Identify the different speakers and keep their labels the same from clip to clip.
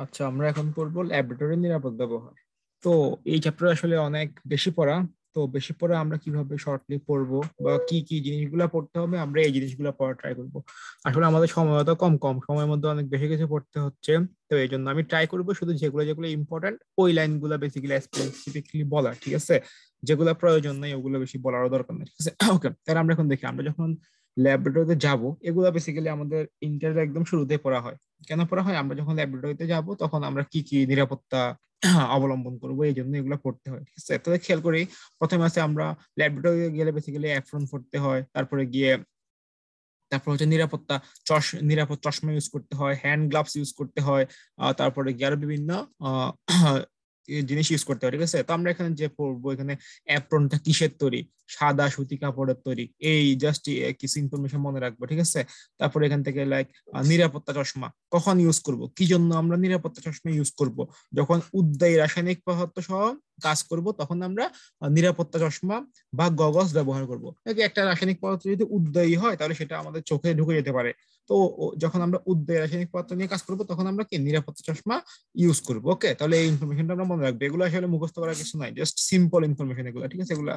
Speaker 1: আচ্ছা, আমরা এখন পড়বো ল্যাবরেটরি নিরাপদ ব্যবহার। তো এই চ্যাপ্টার আসলে অনেক বেশি পড়া। তো বেশি পড়া আমরা কিভাবে শর্টলি পড়বো বা কি কি জিনিসগুলো পড়তে হবে, আমরা এই জিনিসগুলো পড়া ট্রাই করবো। আসলে আমাদের সময় তো কম কম সময়ের মধ্যে অনেক বেশি কিছু পড়তে হচ্ছে। তো এই জন্য আমি ট্রাই করবো শুধু যেগুলো যেগুলো ইম্পর্টেন্ট ওই লাইনগুলো বেসিক্যালি স্পেসিফিকলি বলা, ঠিক আছে? যেগুলো প্রয়োজন নাই ওগুলো বেশি বলারও দরকার নেই, ঠিক আছে? ওকে, তাহলে আমরা এখন দেখি, আমরা যখন ল্যাবরেটরিতে যাব, এগুলো বেসিক্যালি আমাদের ইন্টারের একদম শুরুতে পড়া হয়। কেন পড়া হয়? আমরা যখন ল্যাবরেটরিতে যাব তখন আমরা কি কি নিরাপত্তা অবলম্বন করবো, এই জন্য এগুলো পড়তে হয়, ঠিক আছে? তাহলে খেয়াল করি, প্রথমে আছে আমরা ল্যাবরেটরি গেলে বেসিক্যালি অ্যাপ্রন পড়তে হয়, তারপরে গিয়ে তারপর হচ্ছে নিরাপদ চশমা ইউজ করতে হয়, হ্যান্ড গ্লাভস ইউজ করতে হয়, তারপরে গিয়ে আরো বিভিন্ন আহ, জিনিস ইউজ করতে হয়, ঠিক আছে? তো আমরা এখানে যে পড়বো, এখানে অ্যাপ্রনটা কিসের তৈরি? সাদা সুতি কাপড়ের তৈরি। এই জাস্ট কিছু ইনফরমেশন মনে রাখবো, ঠিক আছে? তারপরে এখান থেকে লাইক নিরাপত্তা চশমা কখন ইউজ করব, কি জন্য আমরা নিরাপত্তা চশমা ইউজ করব? যখন উদ্বায়ী রাসায়নিক পদার্থ সহ কাজ করব তখন আমরা নিরাপত্তা চশমা বা গগলস ব্যবহার করব। একটা রাসায়নিক পদার্থ যদি উদ্বায়ী হয় তাহলে সেটা আমাদের চোখে ঢুকে যেতে পারে। তো যখন আমরা উদ্বায়ী রাসায়নিক পদার্থ নিয়ে কাজ করব তখন আমরা কি নিরাপত্তা চশমা ইউজ করবো। ওকে, তাহলে এই ইনফরমেশনটা আমরা মনে রাখবো। এগুলো আসলে মুখস্থ করার কিছু নাই, জাস্ট সিম্পল ইনফরমেশন এগুলো, ঠিক আছে? এগুলো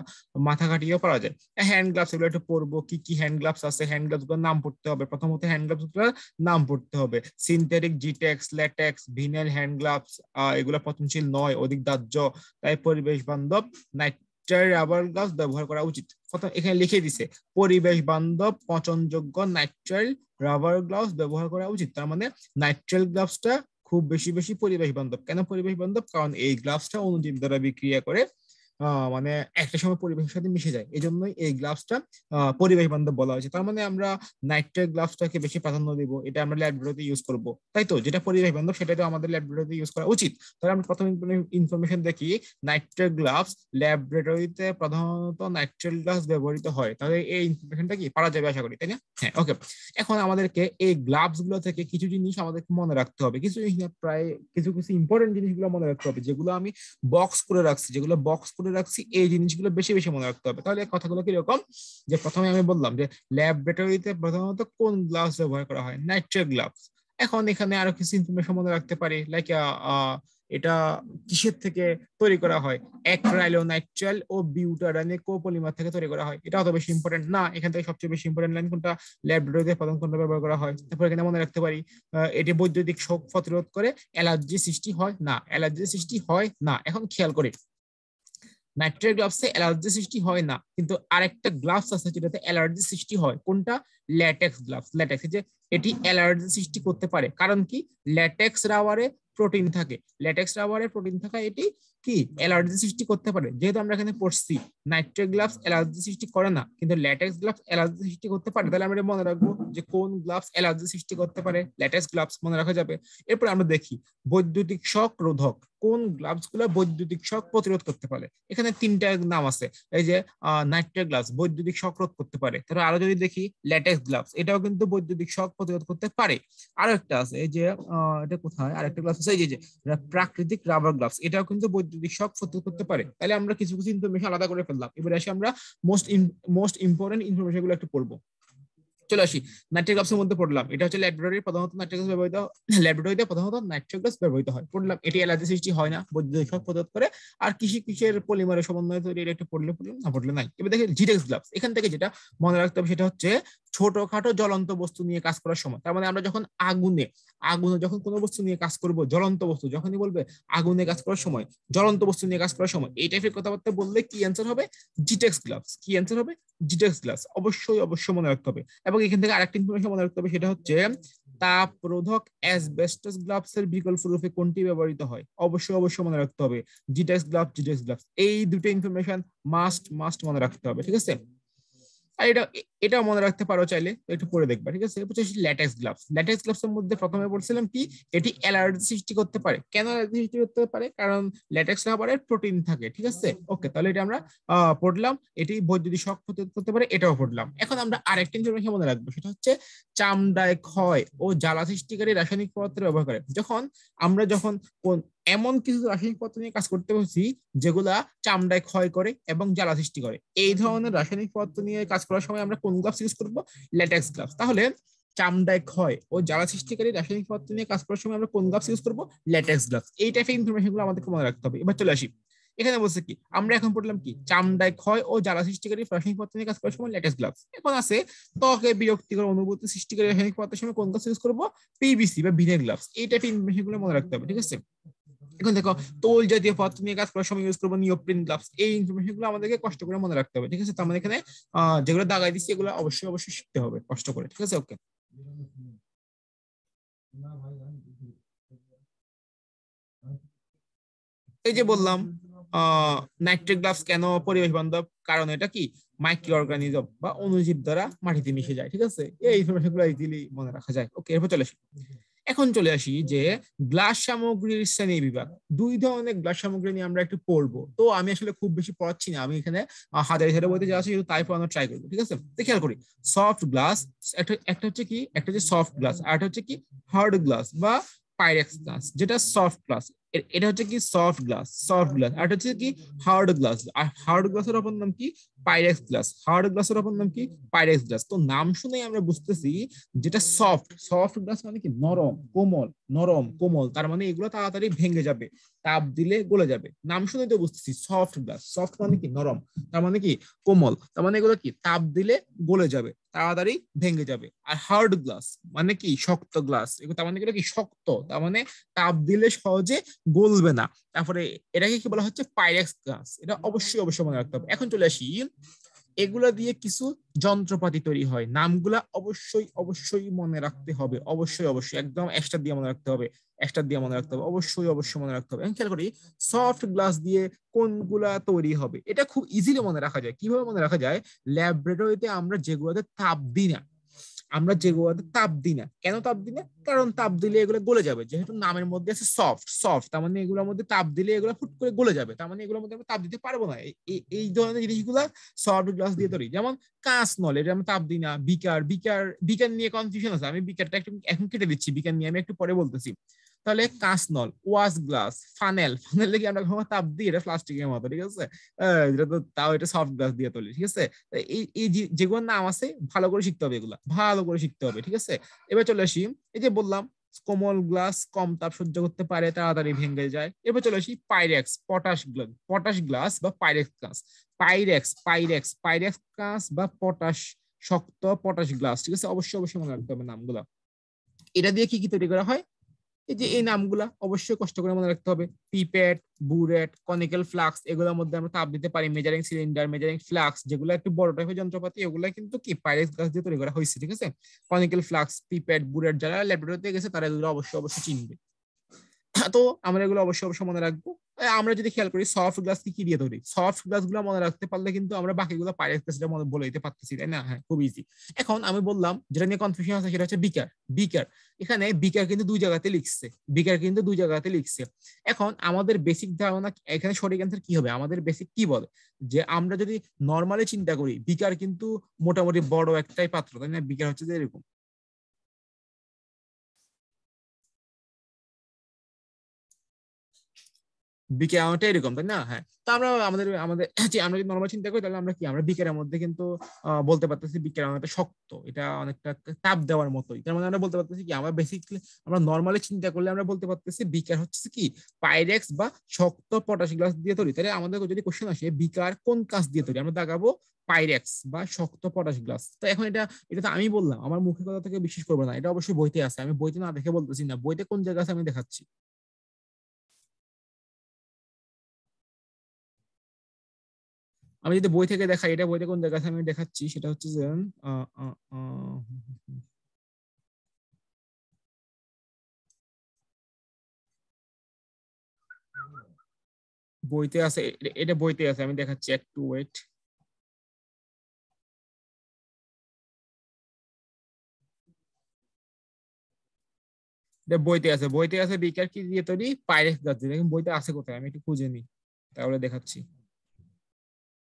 Speaker 1: মাথা খাটিয়েও পারা যায়। হ্যান্ড গ্লাভস এগুলো একটু পড়বো, কি কি হ্যান্ড গ্লাভস আছে, হ্যান্ড গ্লাভস গুলোর নাম পড়তে হবে। প্রথমত হ্যান্ড গ্লাভস গুলোর নাম পড়তে হবে। সিনথেটিক, জিটেক্স, ল্যাটেক্স, ভিনাইল হ্যান্ড গ্লাভস, এগুলো পচনশীল নয়, অধিক দাহ্য, তাই পরিবেশ বান্ধব নাইট্রাইল রাবার গ্লাভস ব্যবহার করা উচিত। প্রথম এখানে লিখে দিছে পরিবেশ বান্ধব পচনযোগ্য নাইট্রাইল রাবার গ্লাভস ব্যবহার করা উচিত। তার মানে নাইট্রাইল গ্লাভসটা খুব বেশি বেশি পরিবেশ বান্ধব। কেন পরিবেশ বান্ধব? কারণ এই গ্লাভসটা অণুজীব দ্বারা বিক্রিয়া করে মানে একটা সময় পরিবেশের সাথে মিশে যায়, এই জন্যই এই গ্লাভসটা পরিবেশ বান্ধব বলা হয়েছে। তার মানে আমরা নাইট্রেট গ্লাভসটাকে বেশি প্রাধান্য দিব, এটা আমরা ল্যাবরেটরিতে ইউজ করব, তাই তো? যেটা পরিবেশ বান্ধব সেটা তো আমাদের ল্যাবরেটরিতে ইউজ করা উচিত। তাহলে আমরা প্রথম ইনফরমেশন দেখি, নাইট্রেট গ্লাভস ল্যাবরেটরিতে প্রধানত নাইট্রেট গ্লাভস ব্যবহৃত হয়। তাহলে এই ইনফরমেশনটা কি পারা যাবে আশা করি, তাই না? হ্যাঁ, ওকে। এখন আমাদেরকে এই গ্লাভস গুলো থেকে কিছু জিনিস আমাদেরকে মনে রাখতে হবে, কিছু জিনিস না, প্রায় কিছু কিছু ইম্পর্টেন্ট জিনিসগুলো মনে রাখতে হবে, যেগুলো আমি বক্স করে রাখছি, এই জিনিসগুলো বেশি বেশি মনে রাখতে হবে। তাহলে কথাগুলো কিরকম, যে প্রথমে আমি বললাম যে ল্যাবরেটরিতে প্রধানত কোন গ্লাভস ব্যবহার করা হয়? Nitrate gloves. এখন এখানে আরো কিছু ইনফরমেশন মনে রাখতে পারি, লাইক এটা কিসের থেকে তৈরি করা হয়? অ্যাক্রাইলোনাইট্রাইল ও বিউটারানে কোপলিমার থেকে তৈরি করা হয়। এটা অত বেশি ইম্পর্টেন্ট না। এখান থেকে সবচেয়ে বেশি ইম্পর্টেন্ট লাইন কোনটা? ল্যাবরেটরিতে প্রধান কোনটা ব্যবহার করা হয়। তারপর এখানে মনে রাখতে পারি এটি বৈদ্যুতিক শক প্রতিরোধ করে, অ্যালার্জি সৃষ্টি হয় না, অ্যালার্জি সৃষ্টি হয় না। এখন খেয়াল করে, নাইট্রেট গ্লাভসে অ্যালার্জি সৃষ্টি হয় না, কিন্তু আরেকটা গ্লাভস আছে যেটাতে অ্যালার্জি সৃষ্টি হয়। কোনটা? Latex gloves. ল্যাটেক্স, যে এটি অ্যালার্জি সৃষ্টি করতে পারে। কারণ কি? ল্যাটেক্স রাবারে প্রোটিন থাকে, ল্যাটেক্স রাবারে প্রোটিন থাকা এটি কি অ্যালার্জি সৃষ্টি করতে পারে। যেহেতু আমরা এখানে পড়ছি নাইট্রেট গ্লাভস অ্যালার্জি সৃষ্টি করে না, কিন্তু ল্যাটেক্স গ্লাভস অ্যালার্জি সৃষ্টি করতে পারে, তাহলে আমরা মনে রাখবো যে কোন গ্লাভস অ্যালার্জি সৃষ্টি করতে পারে? ল্যাটেক্স গ্লাভস মনে রাখা যাবে। এরপর আমরা দেখি বৈদ্যুতিক শক রোধক কোন গ্লাভস গুলো বৈদ্যুতিক শক প্রতিরোধ করতে পারে। এখানে তিনটা নাম আছে। এই যে নাইট্রেট গ্লাভস বৈদ্যুতিক শক রোধ করতে পারে। তাহলে আরো যদি দেখি ল্যাটেক্স গ্লাভস, এটাও কিন্তু বৈদ্যুতিক শক প্রতিরোধ করতে পারে। আরো একটা আছে, এই যে এটা কোথায় আরেকটা গ্লাভস আছে, এই যে প্রাকৃতিক রাবার গ্লাভস, এটাও কিন্তু বৈদ্যুতিক শক প্রতিরোধ করতে পারে। তাহলে আমরা কিছু কিছু ইনফরমেশন আলাদা করে ফেললাম। এবার আসি আমরা মোস্ট ইম্পর্টেন্ট ইনফরমেশন গুলো একটু পড়বো। চলে আসি, নাইট্রিক গ্লাভসের মধ্যে পড়লাম, এটা হচ্ছে ল্যাবরেটরি প্রধানত নাইট্রিক গ্লাভস ব্যবহৃত, ল্যাবরেটরিতে প্রধানত নাইট্রিক গ্লাভস ব্যবহৃত হয়। পড়লাম এটি অ্যালার্জি সৃষ্টি হয় না, বৈদ্যুতিক শক প্রতিরোধ করে। আর কিসের পলিমারের সমন্বয়ে তৈরি, এটা একটু পড়লে পড়লাম, না পড়লে নাই। এবার দেখি জিটেক্স গ্লাভস, এখান থেকে যেটা মনে রাখতে হবে সেটা হচ্ছে ছোটখাটো জ্বলন্ত বস্তু নিয়ে কাজ করার সময়। তার মানে আমরা যখন আগুনে আগুনে যখন কোনো বস্তু নিয়ে কাজ করব, জ্বলন্ত বস্তু যখনই বলবে আগুনে কাজ করার সময়, জ্বলন্ত বস্তু নিয়ে কাজ করার সময়, এই টাইপের কথাবার্তা বললে কি অ্যান্সার হবে? জিটেক্স গ্লাভস। কি অ্যান্সার হবে? জিটেক্স গ্লাভস। অবশ্যই অবশ্যই মনে রাখতে হবে। এবং এখান থেকে আরেকটা ইনফরমেশন মনে রাখতে হবে, সেটা হচ্ছে তাপ রোধক অ্যাসবেস্টস গ্লাভস এর বিকল্প রূপে কোনটি ব্যবহৃত হয়? অবশ্যই অবশ্যই মনে রাখতে হবে জিটেক্স গ্লাভস। এই দুটো ইনফরমেশন মাস্ট মাস্ট মনে রাখতে হবে, ঠিক আছে? আর এটা মনে রাখতে পারো চাইলে, একটু পরে দেখবা, ঠিক আছে? Latex gloves. ল্যাটেক্স গ্লাভস এর মধ্যে প্রথমে বলছিলাম কি এটি অ্যালার্জি সৃষ্টি করতে পারে। কেন অ্যালার্জি সৃষ্টি করতে পারে? কারণ ল্যাটেক্স রাবারে প্রোটিন থাকে, ঠিক আছে? ওকে, তাহলে এটা আমরা পড়লাম। এটি বৈদ্যুতিক শক প্রতিরোধ করতে পারে, এটাও পড়লাম। এখন আমরা আরেকটা ইনফরমেশন মনে রাখবো, সেটা হচ্ছে চামড়ায় ক্ষয় ও জ্বালা সৃষ্টিকারী রাসায়নিক পদার্থের ব্যবহার করে। যখন কোন এমন কিছু রাসায়নিক পদার্থ নিয়ে কাজ করতে বলছি যেগুলা চামড়ায় ক্ষয় করে এবং জ্বালা সৃষ্টি করে, এই ধরনের রাসায়নিক পদার্থ নিয়ে কাজ করার সময় আমরা কোন গ্লাভস ইউজ করবো? Latex gloves. তাহলে চামড়ায় ক্ষয় ও জ্বালা সৃষ্টিকারী রাসায়নিক পদার্থ নিয়ে কাজ করার সময় আমরা কোন গ্লাভস ইউজ করবো? Latex gloves. এই টাইপের ইনফরমেশন গুলো আমাদেরকে মনে রাখতে হবে। এবার চলে আসি, এখানে বলছে কি আমরা এখন পড়লাম কি চামড়ায় ক্ষয় ও জ্বালা সৃষ্টিকারী রাসায়নিক পদার্থ নিয়ে কাজ করার সময় ল্যাটেক্স গ্লাভস। এখন আছে ত্বকে বিরক্তিকর অনুভূতি সৃষ্টিকারী রাসায়নিক পদার্থের সময় কোন গ্লাভস ইউজ করবো? পিভিসি বা ভিনেগার গ্লাভস। এই টাইপের ইনফরমেশন গুলো মনে রাখতে হবে, ঠিক আছে? এখন দেখো তোল জাতীয় পদার্থ নিয়ে কাজ করার সময় ইউজ করবো নিওপ্রিন গ্লাভস। এই ইনফরমেশন গুলো আমাদেরকে কষ্ট করে মনে রাখতে হবে, ঠিক আছে? তার মানে এখানে যেগুলো দাগাই দিচ্ছি এগুলো অবশ্যই অবশ্যই শিখতে হবে কষ্ট করে, ঠিক আছে? ওকে, এই যে বললাম নাইট্রিক গ্লাভস কেন পরিবেশ বান্ধব, কারণ এটা কি মাইক্রো অর্গানিজম বা অণুজীব দ্বারা মাটিতে মিশে যায়, ঠিক আছে? এই ইনফরমেশন গুলো ইজিলি মনে রাখা যায়। ওকে, এরপর চলে আসি, এখন চলে আসি যে গ্লাস সামগ্রীর শ্রেণী বিভাগ। দুই ধরনের গ্লাস সামগ্রী নিয়ে আমরা একটু পড়বো। তো আমি আসলে খুব বেশি পড়াচ্ছি না, আমি এখানে হাজার হাজার বইতে যা আছে তাই পড়ানোর ট্রাই করবো, ঠিক আছে? তো খেয়াল করি, সফট গ্লাস, একটা হচ্ছে কি, একটা হচ্ছে সফট গ্লাস, আর একটা হচ্ছে কি হার্ড গ্লাস বা পাইরেক্স গ্লাস। যেটা সফট গ্লাস, এটা হচ্ছে কি সফট গ্লাস, সফট গ্লাস। আর হচ্ছে কি হার্ড গ্লাস, আর হার্ড গ্লাসের অপর নাম কি? Pyrex glass. হার্ড গ্লাসের অপর নাম কি? Pyrex glass. তো নাম শুনেই আমরা বুঝতেছি যেটা সফট, সফট গ্লাস মানে কি নরম কোমল, নরম কোমল, তার মানে এগুলো তাড়াতাড়ি ভেঙে যাবে, তাপ দিলে গলে যাবে। নাম শুনে তো বুঝতেছি সফট গ্লাস, সফট মানে কি নরম, তার মানে কি কোমল, তার মানে এগুলো কি তাপ দিলে গলে যাবে, তাড়াতাড়ি ভেঙে যাবে। আর হার্ড গ্লাস মানে কি শক্ত গ্লাস, এগুলো তার মানে এগুলো কি শক্ত, তার মানে তাপ দিলে সহজে গলবে না। তারপরে এটাকে কি বলা হচ্ছে? Pyrex glass. এটা অবশ্যই অবশ্যই মনে রাখতে হবে। এখন চলে আসি, এগুলা দিয়ে কিছু যন্ত্রপাতি তৈরি হয়, নামগুলা অবশ্যই অবশ্যই মনে রাখতে হবে, অবশ্যই অবশ্যই একদম এক্সট্রা দিয়ে মনে রাখতে হবে, এক্সট্রা দিয়ে মনে রাখতে হবে, অবশ্যই অবশ্যই মনে রাখতে হবে। এখন খেয়াল করি সফট গ্লাস দিয়ে কোনগুলা তৈরি হবে, এটা খুব ইজিলি মনে রাখা যায়। কিভাবে মনে রাখা যায়? ল্যাবরেটরিতে আমরা যেগুলোতে তাপ দিই না, আমরা যেগুলোতে তাপ দিই না, কেন তাপ দিই না? কারণ তাপ দিলে এগুলো গলে যাবে। যেহেতু নামের মধ্যে আছে সফট, সফট তার মানে এগুলোর মধ্যে তাপ দিলে এগুলো ফুট করে গলে যাবে, তার মানে এগুলোর মধ্যে আমরা তাপ দিতে পারবো না। এই ধরনের জিনিসগুলা সফট গ্লাস দিয়ে তৈরি। যেমন কাঁচ নল, এটা আমরা তাপ দিই না। বিকার, বিকার, বিকার নিয়ে কনফিউশন আছে, আমি বিকারটা একটু এখন কেটে দিচ্ছি, বিকার নিয়ে আমি একটু পরে বলতেছি। তাহলে কাঁচ নল, ওয়াশ গ্লাস, ফানেল, ফানেল কি আমরা কখনো তাপ দিই? এটা প্লাস্টিকের মতো, ঠিক আছে? এটা তো তাও এটা সফট গ্লাস দিয়ে তৈরি, ঠিক আছে? এই এই যেগুলোর নাম আছে ভালো করে শিখতে হবে, এগুলা ভালো করে শিখতে হবে, ঠিক আছে? এবার চলে আসি, এই যে বললাম কোমল গ্লাস কম তাপ সহ্য করতে পারে, তাড়াতাড়ি ভেঙে যায়। এবার চলে আসি Pyrex, potash glass, potash glass বা Pyrex glass. Pyrex, Pyrex, Pyrex glass বা পটাশ, শক্ত পটাশ গ্লাস, ঠিক আছে? অবশ্যই অবশ্যই মনে রাখতে হবে নামগুলা। এটা দিয়ে কি কি তৈরি করা হয়? এই যে এই নামগুলা অবশ্যই কষ্ট করে মনে রাখতে হবে। পিপেট, বুরেট, কনিক্যাল ফ্লাক্স, এগুলোর মধ্যে আমরা তাপ দিতে পারি। মেজারিং সিলিন্ডার, মেজারিং ফ্লাক্স, যেগুলো একটু বড় টাইপের যন্ত্রপাতি, এগুলো কিন্তু কি পাইরেক্স গ্লাস দিয়ে তৈরি করা হয়েছে, ঠিক আছে? কনিক্যাল ফ্লাক্স, পিপেট, বুরেট, যারা ল্যাবরেটরিতে গেছে তারা এগুলো অবশ্যই অবশ্যই চিনবে। তো আমরা এগুলো অবশ্যই অবশ্যই মনে রাখবো। আমরা যদি খেয়াল করি সফট গ্লাস কি কি দিয়ে তৈরি, সফট গ্লাস গুলো মনে রাখতে পারলে কিন্তু আমরা বাকিগুলো পাইরেক্স গ্লাস মনে বলে দিতে পারতেছি, তাই না? হ্যাঁ, খুব ইজি। এখন আমি বললাম যেটা নিয়ে কনফিউশন আছে সেটা হচ্ছে বিকার। বিকার, এখানে বিকার কিন্তু দুই জায়গাতে লিখছে, বিকার কিন্তু দুই জায়গাতে লিখছে। এখন আমাদের বেসিক ধারণা এখানে সঠিক অ্যান্সার কি হবে? আমাদের বেসিক কি বলে যে আমরা যদি নর্মালি চিন্তা করি বিকার কিন্তু মোটামুটি বড় একটাই পাত্র, তাই না? বিকার হচ্ছে যে এরকম, বিকেয়ানোটা এরকম, তাই না? হ্যাঁ, তো আমরা আমাদের আমাদের আমরা যদি নর্মাল চিন্তা করি তাহলে আমরা কি আমরা বিকের মধ্যে কিন্তু বলতে পারতেছি বিকের অনেকটা শক্ত, এটা অনেকটা তাপ দেওয়ার মতোই। তার মানে আমরা বলতে পারতেছি কি আমরা বেসিকলি আমরা নর্মালি চিন্তা করলে আমরা বলতে পারতেছি বিকার হচ্ছে কি পাইরেক্স বা শক্ত পটাশ গ্লাস দিয়ে তৈরি। তাহলে আমাদের যদি কোশ্চেন আসে বিকার কোন কাঁচ দিয়ে তৈরি, আমরা দেখাবো পাইরেক্স বা শক্ত পটাশ গ্লাস। তো এখন এটা এটা তো আমি বললাম, আমার মুখের কথা থেকে বিশ্বাস করবো না, এটা অবশ্যই বইতে আছে, আমি বইতে না দেখে বলতেছি না, বইতে কোন জায়গা আছে আমি দেখাচ্ছি। আমি যদি বই থেকে দেখাই, এটা বইতে কোন জায়গা আছে আমি দেখাচ্ছি, সেটা হচ্ছে যে আহ, আহ, আহ, বইতে আছে, এটা বইতে আছে, আমি দেখাচ্ছি, একটু ওয়েট। এটা বইতে আছে, বইতে আছে বিকার কি দিয়ে তৈরি? পাইরেক্স গ্লাস দিয়ে। দেখুন বইতে আছে কোথায়, আমি একটু খুঁজে নিই, তাহলে দেখাচ্ছি।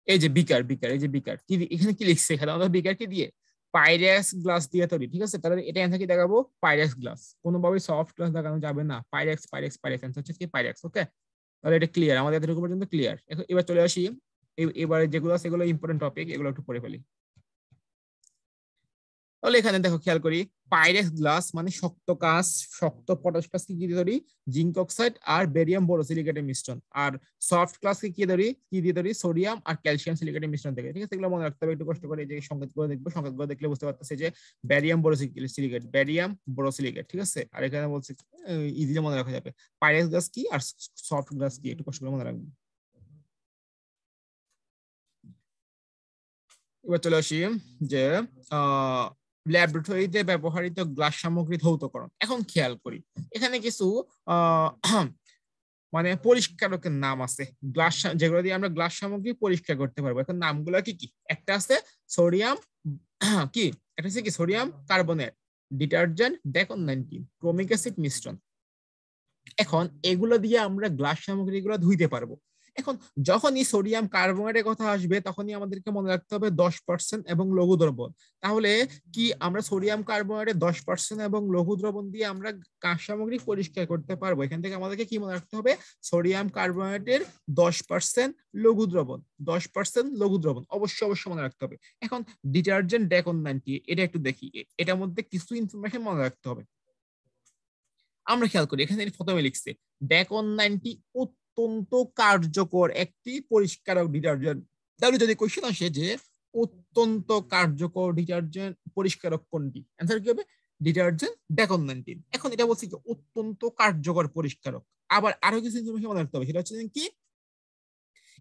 Speaker 1: এই যে বিকার, বিকার, এই যে বিকার কি এখানে কি লিখছে, এখানে আমাদের বিকার কি দিয়ে? পাইরেক্স গ্লাস দিয়ে তৈরি, ঠিক আছে? তাহলে এটা অ্যান্সার কি দেখাবো? Pyrex glass. কোনোভাবে সফট গ্লাস দেখানো যাবে না, পাইরেক্স, পাইরেক্স, পাইরেক্স, অ্যান্সার হচ্ছে কি পাইরেক্স। ওকে, তাহলে এটা ক্লিয়ার, আমাদের এতটুকু পর্যন্ত ক্লিয়ার। এবার চলে আসি, এবারে যেগুলো আছে এগুলো ইম্পর্টেন্ট টপিক, এগুলো একটু পড়ে ফেলি। তাহলে এখানে দেখো খেয়াল করি, পাইরেক্স গ্লাস মানে শক্ত কাঁচ, শক্ত পটাশ কাঁচ কি দিয়ে ধরি, জিঙ্ক অক্সাইড আর বেরিয়াম বোরোসিলিকেটের মিশ্রণ। আর সফট গ্লাসকে কি ধরি, কি দিয়ে ধরি, সোডিয়াম আর ক্যালসিয়াম সিলিকেটের মিশ্রণ থেকে। ঠিক আছে, এগুলো মনে রাখতে হবে, একটু কষ্ট করে এই যে সংকেতগুলো দেখবো, সংকেতগুলো দেখলে বুঝতে পারতেছে যে ব্যারিয়াম বোরোসিলিকেট, ব্যারিয়াম বোরোসিলিকেট। ঠিক আছে, আর এখানে বলছে ইজিলি মনে রাখা যাবে পাইরেক্স গ্লাস কি আর সফট গ্লাস কি, একটু কষ্ট করে মনে রাখবো। এবার চলে আসি যে ল্যাবরেটরিতে ব্যবহৃত গ্লাস সামগ্রী ধৌতকরণ। এখন খেয়াল করি এখানে কিছু মানে পরিষ্কারকের নাম আছে, গ্লাস যেগুলো দিয়ে আমরা গ্লাস সামগ্রী পরিষ্কার করতে পারবো। এখন নামগুলো কি কি, একটা আছে সোডিয়াম কি, একটা হচ্ছে কি সোডিয়াম কার্বনেট, ডিটারজেন্ট, ডেকন-19, ক্রোমিক অ্যাসিড মিশ্রণ। এখন এগুলো দিয়ে আমরা গ্লাস সামগ্রীগুলো ধুইতে পারবো। এখন যখনই সোডিয়াম কার্বনেটের কথা আসবে তখনই আমাদেরকে মনে রাখতে হবে 10% এবং লঘু দ্রবণ। তাহলে কি আমরা সোডিয়াম কার্বনেটের 10% এবং লঘু দ্রবণ দিয়ে আমরা কাঁচ সামগ্রী পরিষ্কার করতে পারবো। এখান থেকে আমাদেরকে কি মনে রাখতে হবে, সোডিয়াম কার্বনেটের 10% লঘু দ্রবণ, 10% লঘু দ্রবণ অবশ্যই অবশ্যই মনে রাখতে হবে। এখন ডিটারজেন্ট ডেকন-19, এটা একটু দেখি, এটার মধ্যে কিছু ইনফরমেশন মনে রাখতে হবে। আমরা খেয়াল করি এখানে প্রথমে লিখছে ডেকন-19 অত্যন্ত কার্যকর একটি পরিষ্কারক ডিটারজেন্ট। তাহলে যদি কোশ্চেন আসে যে অত্যন্ত কার্যকর ডিটারজেন্ট পরিষ্কারক কোনটি, অ্যান্সার কি হবে, ডিটারজেন্ট ডেকন-19। এখন এটা বলছি যে অত্যন্ত কার্যকর পরিষ্কারক। আবার আরো কিছু ইনফরমেশন মনে রাখতে হবে, সেটা হচ্ছে কি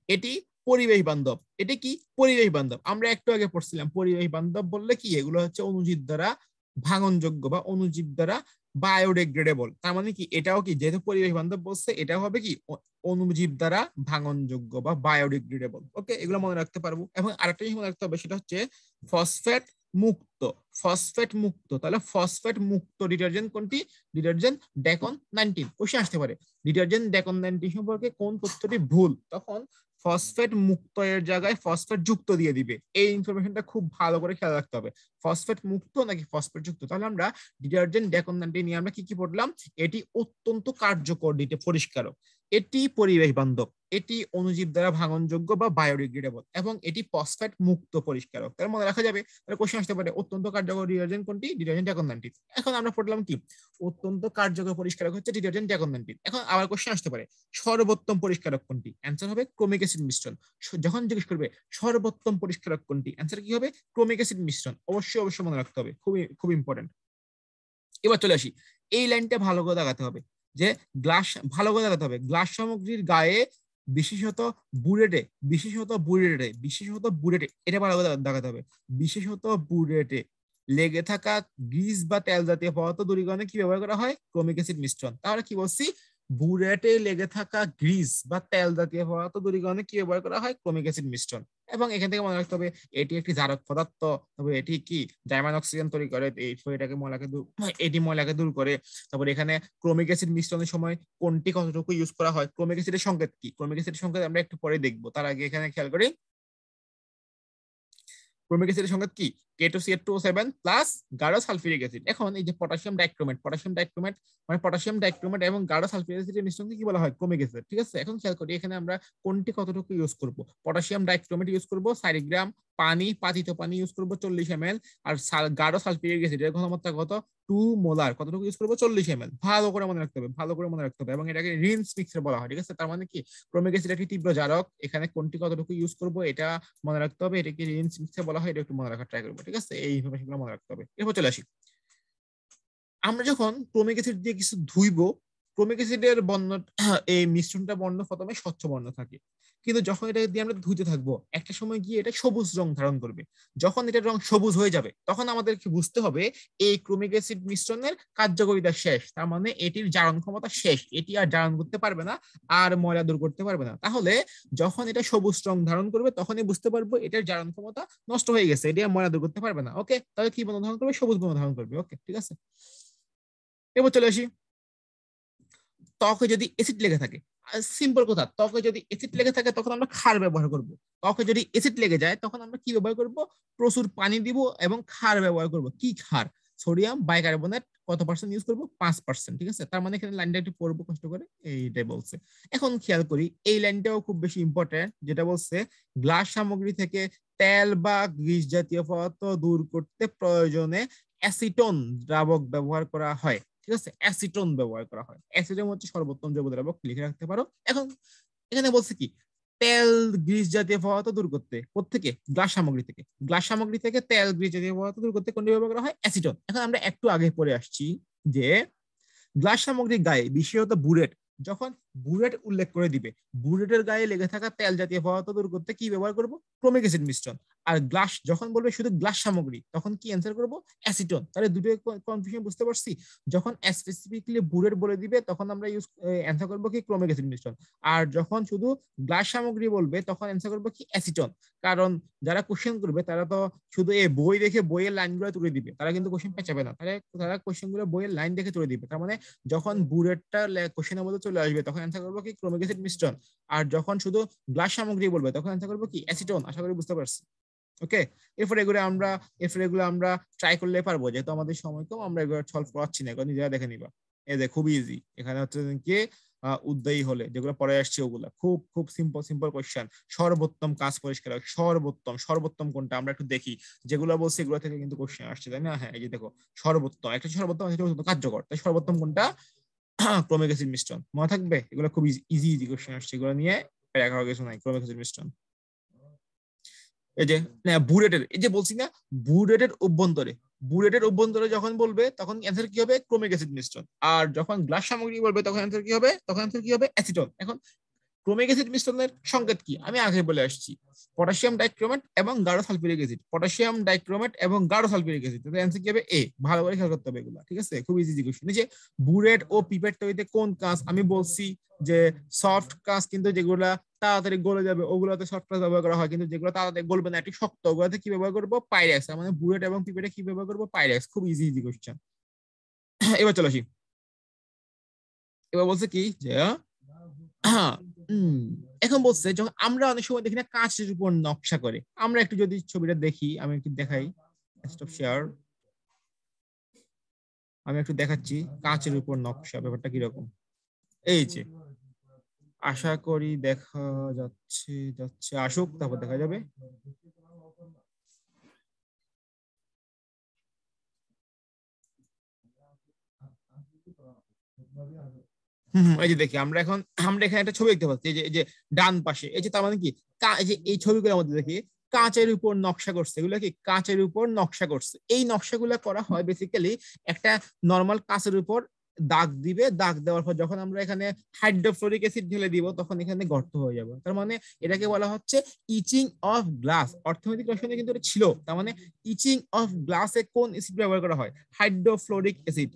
Speaker 1: এটি পরিবেশ বান্ধব। এটি কি পরিবেশ বান্ধব, আমরা একটু আগে পড়ছিলাম পরিবেশ বান্ধব বললে কি এগুলো হচ্ছে অণুজীব দ্বারা ভাঙনযোগ্য বা অণুজীব দ্বারা বায়োডিগ্রেডেবল। তার মানে কি এটাও কি, যেহেতু পরিবেশ বান্ধব বলছে, এটাও হবে কি অণুজীব দ্বারা ভাঙনযোগ্য বা বায়োডিগ্রেডেবল। ওকে, এগুলো মনে রাখতে পারবো। এবং আরেকটা জিনিস মনে রাখতে হবে, সেটা হচ্ছে ফসফেট মুক্ত, ফসফেট মুক্ত। তাহলে ফসফেট মুক্ত ডিটারজেন্ট কোনটি, ডিটারজেন্ট ডেকন-19। কোশ্চেন আসতে পারে ডিটারজেন্ট ডেকন-19 সম্পর্কে কোন তথ্যটি ভুল, তখন ফসফেট মুক্ত এর জায়গায় ফসফেট যুক্ত দিয়ে দিবে। এই ইনফরমেশনটা খুব ভালো করে খেয়াল রাখতে হবে, ফসফেট মুক্ত নাকি ফসফেট যুক্ত। তাহলে আমরা ডিটারজেন্ট ডেকন-19 নিয়ে আমরা কি কি পড়লাম, এটি অত্যন্ত কার্যকর পরিষ্কারক, এটি পরিবেশ বান্ধব, এটি অণুজীব দ্বারা ভাঙনযোগ্য বা বায়োডিগ্রেডেবল, এবং এটি ফসফেট মুক্ত পরিষ্কারক। তার মনে রাখা যাবে। তাহলে কোশ্চেন আসতে পারে অত্যন্ত কার্যকর ডিটারজেন্ট কোনটি, ডিটারজেন্ট ডেকন-19। এখন আমরা পড়লাম কি অত্যন্ত কার্যকর পরিষ্কারক হচ্ছে ডিটারজেন্ট ডেকন-19। এখন আবার কোশ্চেন আসতে পারে সর্বোত্তম পরিষ্কারক কোনটি, অ্যান্সার হবে ক্রোমিক অ্যাসিড মিশ্রণ। যখন জিজ্ঞেস করবে সর্বোত্তম পরিষ্কারক কোনটি, অ্যান্সার কি হবে, ক্রোমিক অ্যাসিড মিশ্রণ। অবশ্যই অবশ্যই মনে রাখতে হবে, খুবই খুব ইম্পর্টেন্ট। এবার চলে আসি, এই লাইনটা ভালো করে দেখাতে হবে যে গ্লাস, ভালো করে দেখাতে হবে গ্লাস সামগ্রীর গায়ে বিশেষত বুলেটে, বিশেষত বুলেটে, বিশেষত বুলেটে, এটা ভালো করে দেখাতে হবে, বিশেষত বুলেটে লেগে থাকা গ্রিস বা তেল জাতীয় পদার্থ দূরীকরণে কি ব্যবহার করা হয়, ক্রোমিক অ্যাসিড মিশ্রণ। তাহলে কি বলছি, বুলেটে লেগে থাকা গ্রিস বা তেল জাতীয় পদার্থ দূরীকরণে কি ব্যবহার করা হয়, ক্রোমিক অ্যাসিড মিশ্রণ। এবং এখান থেকে মনে রাখতে হবে এটি একটি জারক পদার্থ, তবে এটি কি জার্মান অক্সিজেন তৈরি করে, এটাকে ময়লাকে এটি ময়লাকে দূর করে। তারপর এখানে ক্রোমিক অ্যাসিড মিশ্রণের সময় কোনটি কতটুকু ইউজ করা হয়, ক্রোমিক অ্যাসিডের সংকেত কি, ক্রোমিক অ্যাসিডের সংকেত আমরা একটু পরে দেখবো। তার আগে এখানে খেয়াল করি ক্রোমিক অ্যাসিডের সংকেত কি, K2CH2O7 প্লাস গাঢ় সালফিউরিক অ্যাসিড। এখন এই যে পটাশিয়াম ডাইক্রোমেট, পটাশিয়াম ডাইক্রোমেট মানে পটাশিয়াম ডাইক্রোমেট এবং গাঢ় সালফিউরিক অ্যাসিডের মিশ্রণকে কি বলা হয়, ক্রোমিক অ্যাসিড। ঠিক আছে, এখন খেয়াল করি এখানে আমরা কোনটি কতটুকু ইউজ করব, পটাশিয়াম ডাইক্রোমেট ইউজ করব 4 গ্রাম, পানি পাতিত পানি ইউজ করব 40 ml, আর গাঢ় সালফিউরিক অ্যাসিড এর ঘনমাত্রা কত, 2 মোলার, কতটুকু ইউজ করব, 40 ml। ভালো করে মনে রাখতে হবে, ভালো করে মনে রাখতে হবে। এবং এটাকে রিন্স মিক্সার বলা হয়। ঠিক আছে, তার মানে কি ক্রোমিক অ্যাসিড একটি তীব্র জারক, এখানে কোনটি কতটুকু ইউজ করব এটা মনে রাখতে হবে, এটাকে রিন্স মিক্সার বলা হয়, এটা একটু মনে রাখার ট্রাই করবো। ঠিক আছে, এই ইনফরমেশনগুলো মনে রাখতে হবে। এরপর চলে আসি, আমরা যখন ক্রোমিক অ্যাসিড দিয়ে কিছু ধুইবো, ক্রোমিক অ্যাসিডের বর্ণ এই মিশ্রণটা বর্ণ প্রথমে স্বচ্ছ বর্ণ থাকে, কিন্তু যখন এটা দিয়ে আমরা ধুইতে থাকবো একটা সময় গিয়ে এটা সবুজ রং ধারণ করবে। যখন এটার রং সবুজ হয়ে যাবে তখন আমাদেরকে বুঝতে হবে এই ক্রোমিক অ্যাসিড মিশ্রণের কার্যকারিতা শেষ, তার মানে এটির জারণ ক্ষমতা শেষ, এটি আর জারণ করতে পারবে না, আর ময়লা দূর করতে পারবে না। তাহলে যখন এটা সবুজ রং ধারণ করবে তখনই বুঝতে পারবো এটার জারণ ক্ষমতা নষ্ট হয়ে গেছে, এটি আর ময়লা দূর করতে পারবে না। ওকে, তাহলে কি বর্ণ ধারণ করবে, সবুজ বর্ণ ধারণ করবে। ওকে, ঠিক আছে। এবার চলে আসি, ত্বকে যদি অ্যাসিড লেগে থাকে, সিম্পল কথা, ত্বকে যদি অ্যাসিড লেগে থাকে তখন আমরা ক্ষার ব্যবহার করব। ত্বকে যদি অ্যাসিড লেগে যায় তখন আমরা কি ব্যবহার করব, প্রচুর পানি দিব এবং ক্ষার ব্যবহার করব। কি ক্ষার, সোডিয়াম বাইকার্বনেট, কত পার্সেন্ট ইউজ করবো, 5%। ঠিক আছে, তার মানে এখানে লাইনটা একটু পড়বো কষ্ট করে, এইটাই বলছে। এখন খেয়াল করি এই লাইনটাও খুব বেশি ইম্পর্টেন্ট, যেটা বলছে গ্লাস সামগ্রী থেকে তেল বা গ্রিস জাতীয় পদার্থ দূর করতে প্রয়োজনে অ্যাসিটন দ্রাবক ব্যবহার করা হয়। ঠিক আছে, অ্যাসিটন ব্যবহার করা হয়। অ্যাসিটন হচ্ছে সর্বোত্তম জৈব দ্রাবক, লিখে রাখতে পারো। এখন এখানে বলছে কি, তেল গ্রিস জাতীয় পদার্থ দূর করতে, কোত্থেকে, গ্লাস সামগ্রী থেকে। গ্লাস সামগ্রী থেকে তেল গ্রিস জাতীয় পদার্থ দূর করতে কোনটি ব্যবহার করা হয়, অ্যাসিটন। এখন আমরা একটু আগে পড়ে আসছি যে গ্লাস সামগ্রীর গায়ে, বিশেষত বুরেট, যখন বুরেট উল্লেখ করে দিবে, বুরেটের গায়ে লেগে থাকা তেল জাতীয় পদার্থ দূর করতে কি ব্যবহার করব, ক্রোমিক অ্যাসিড মিশ্রণ। আর গ্লাস যখন বলবে শুধু গ্লাস সামগ্রী, তখন কি অ্যান্সার করব, অ্যাসিটন। তাহলে দুটো কনফিউশন বুঝতে পারছি। যখন স্পেসিফিকলি বুরেট বলে দিবে, তখন আমরা অ্যান্সার করব কি, ক্রোমিক অ্যাসিড মিশ্রণ। আর যখন শুধু গ্লাস সামগ্রী বলবে, তখন অ্যান্সার করব কি, অ্যাসিটন। কারণ যারা কোশ্চেন করবে তারা তো শুধু এই বই দেখে বইয়ের লাইনগুলো তুলে দিবে, তারা কিন্তু কোশ্চেন পেঁচাবে না। তারা কোশ্চেন গুলো বইয়ের লাইন দেখে তুলে দিবে। তার মানে যখন বুরেটটা কোশ্চেনের মধ্যে চলে আসবে, তখন অ্যান্সার করবো কি, ক্রোমিক অ্যাসিড মিশ্রণ। আর যখন শুধু গ্লাস সামগ্রী বলবে, তখন অ্যান্সার করবো কি, অ্যাসিটন। আশা করি বুঝতে পারছি। ওকে, এরপরে এগুলো আমরা ট্রাই করলে পারবো, যেহেতু আমাদের সময় কম, আমরা এগুলো সলভ করাচ্ছি না, এগুলো নিজেরা দেখে নিবা। এই যে খুবই ইজি। এখানে হচ্ছে কি, উদ্যায়ী হলে যেগুলো পরে আসছে, ওগুলা খুব খুব সিম্পল কোশ্চেন। সর্বোত্তম কাজ পরিষ্কার, সর্বোত্তম কোনটা আমরা একটু দেখি। যেগুলো বলছি এগুলো থেকে কিন্তু কোশ্চেন আসছে, তাই না? হ্যাঁ, এই যে দেখো, সর্বোত্তম একটা কার্যকর, তাই সর্বোত্তম কোনটা, ক্রোমিক অ্যাসিড মিশ্রণ। মনে থাকবে, এগুলো খুব ইজি কোশ্চেন আসছে, এগুলো নিয়ে রাখার কিছু নাই। ক্রোমিক অ্যাসিড মিশ্রণ। এই যে বুরেটের, এই যে বলছি না, বুরেটের অভ্যন্তরে যখন বলবে, তখন অ্যান্সার কি হবে, ক্রোমিক অ্যাসিড মিশ্রণ। আর যখন গ্লাস সামগ্রী বলবে, তখন অ্যান্সার কি হবে, অ্যাসিটন। এখন ক্রোমিক অ্যাসিড মিশ্রণের সংকেত কি, আমি আগে বলে আসছি, পটাশিয়াম ডাইক্রোমেট এবং গাঢ় সালফিউরিক অ্যাসিড। পটাশিয়াম ডাইক্রোমেট এবং গাঢ় সালফিউরিক অ্যাসিড, তাহলে অ্যান্সার কি হবে, এ। ভালো করে খেয়াল করতে হবে এগুলা, ঠিক আছে? খুব ইজি কোশ্চেন। যে বুরেট ও পিপেট তৈরিতে কোন কাঁচ, আমি বলছি যে সফট কাঁচ, কিন্তু যেগুলা তাড়াতাড়ি গলে যাবে ওগুলোতে সফট কাঁচ ব্যবহার করা হয়, কিন্তু যেগুলো তাড়াতাড়ি গলবে না, একটু শক্ত, ওগুলোতে কি ব্যবহার করবো, পাইরেক্স। মানে বুরেট এবং পিপেটে কি ব্যবহার করবো, পাইরেক্স। খুব ইজি কোশ্চেন। এবার চলো আসি, এবার বলছে কি যে এখন বলছে, যখন আমরা অনেক সময় দেখি না কাঁচের উপর নকশা করে, আমরা একটু যদি ছবিটা দেখি, আমি একটু দেখাই, স্টপ শেয়ার, আমি একটু দেখাচ্ছি কাঁচের উপর নকশা ব্যাপারটা কিরকম। এই যে, আশা করি দেখা যাচ্ছে আসুক, তারপর দেখা যাবে। এই যে দেখি, আমরা এখানে একটা ছবি দেখতে পাচ্ছি, এই যে ডান পাশে, এই যে তার মানে কি, এই যে এই ছবিগুলোর মধ্যে দেখি কাঁচের উপর নকশা করছে, এগুলো কি কাঁচের উপর নকশা করছে। এই নকশাগুলো করা হয় বেসিক্যালি একটা নর্মাল কাঁচের উপর দাগ দিবে, দাগ দেওয়ার পর যখন আমরা এখানে হাইড্রোফ্লোরিক অ্যাসিড ঢেলে দিব, তখন এখানে গর্ত হয়ে যাবে। তার মানে এটাকে বলা হচ্ছে ইচিং অফ গ্লাস। অর্থনৈতিক রসায়নে কিন্তু এটা ছিল। তার মানে ইচিং অফ গ্লাসে কোন অ্যাসিড ব্যবহার করা হয়, হাইড্রোফ্লোরিক অ্যাসিড।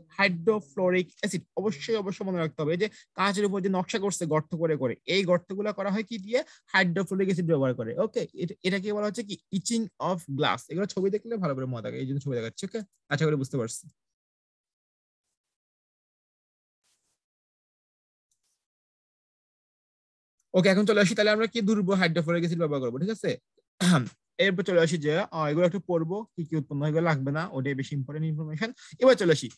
Speaker 1: অবশ্যই মনে রাখতে হবে যে কাঁচের উপর যে নকশা করছে গর্ত করে করে, এই গর্তগুলো করা হয় কি দিয়ে, হাইড্রোফ্লোরিক অ্যাসিড ব্যবহার করে। ওকে, এটাকে বলা হচ্ছে কি, ইচিং অফ গ্লাস। এগুলো ছবি দেখলে ভালো করে মনে থাকে, এই জন্য ছবি দেখাচ্ছি। ওকে, আশা করি বুঝতে পারছি। ওকে, এখন চলে আসি, তাহলে আমরা কি ধরবো, হাইড্রোফ্লোরিক অ্যাসিড ব্যবহার করবো, ঠিক আছে? এরপর চলে আসি যে এগুলো একটু পড়বো, কি কি উৎপন্ন হয়, এগুলো লাগবে না, ওটাই বেশি ইম্পর্টেন্ট ইনফরমেশন। এবার চলে আসি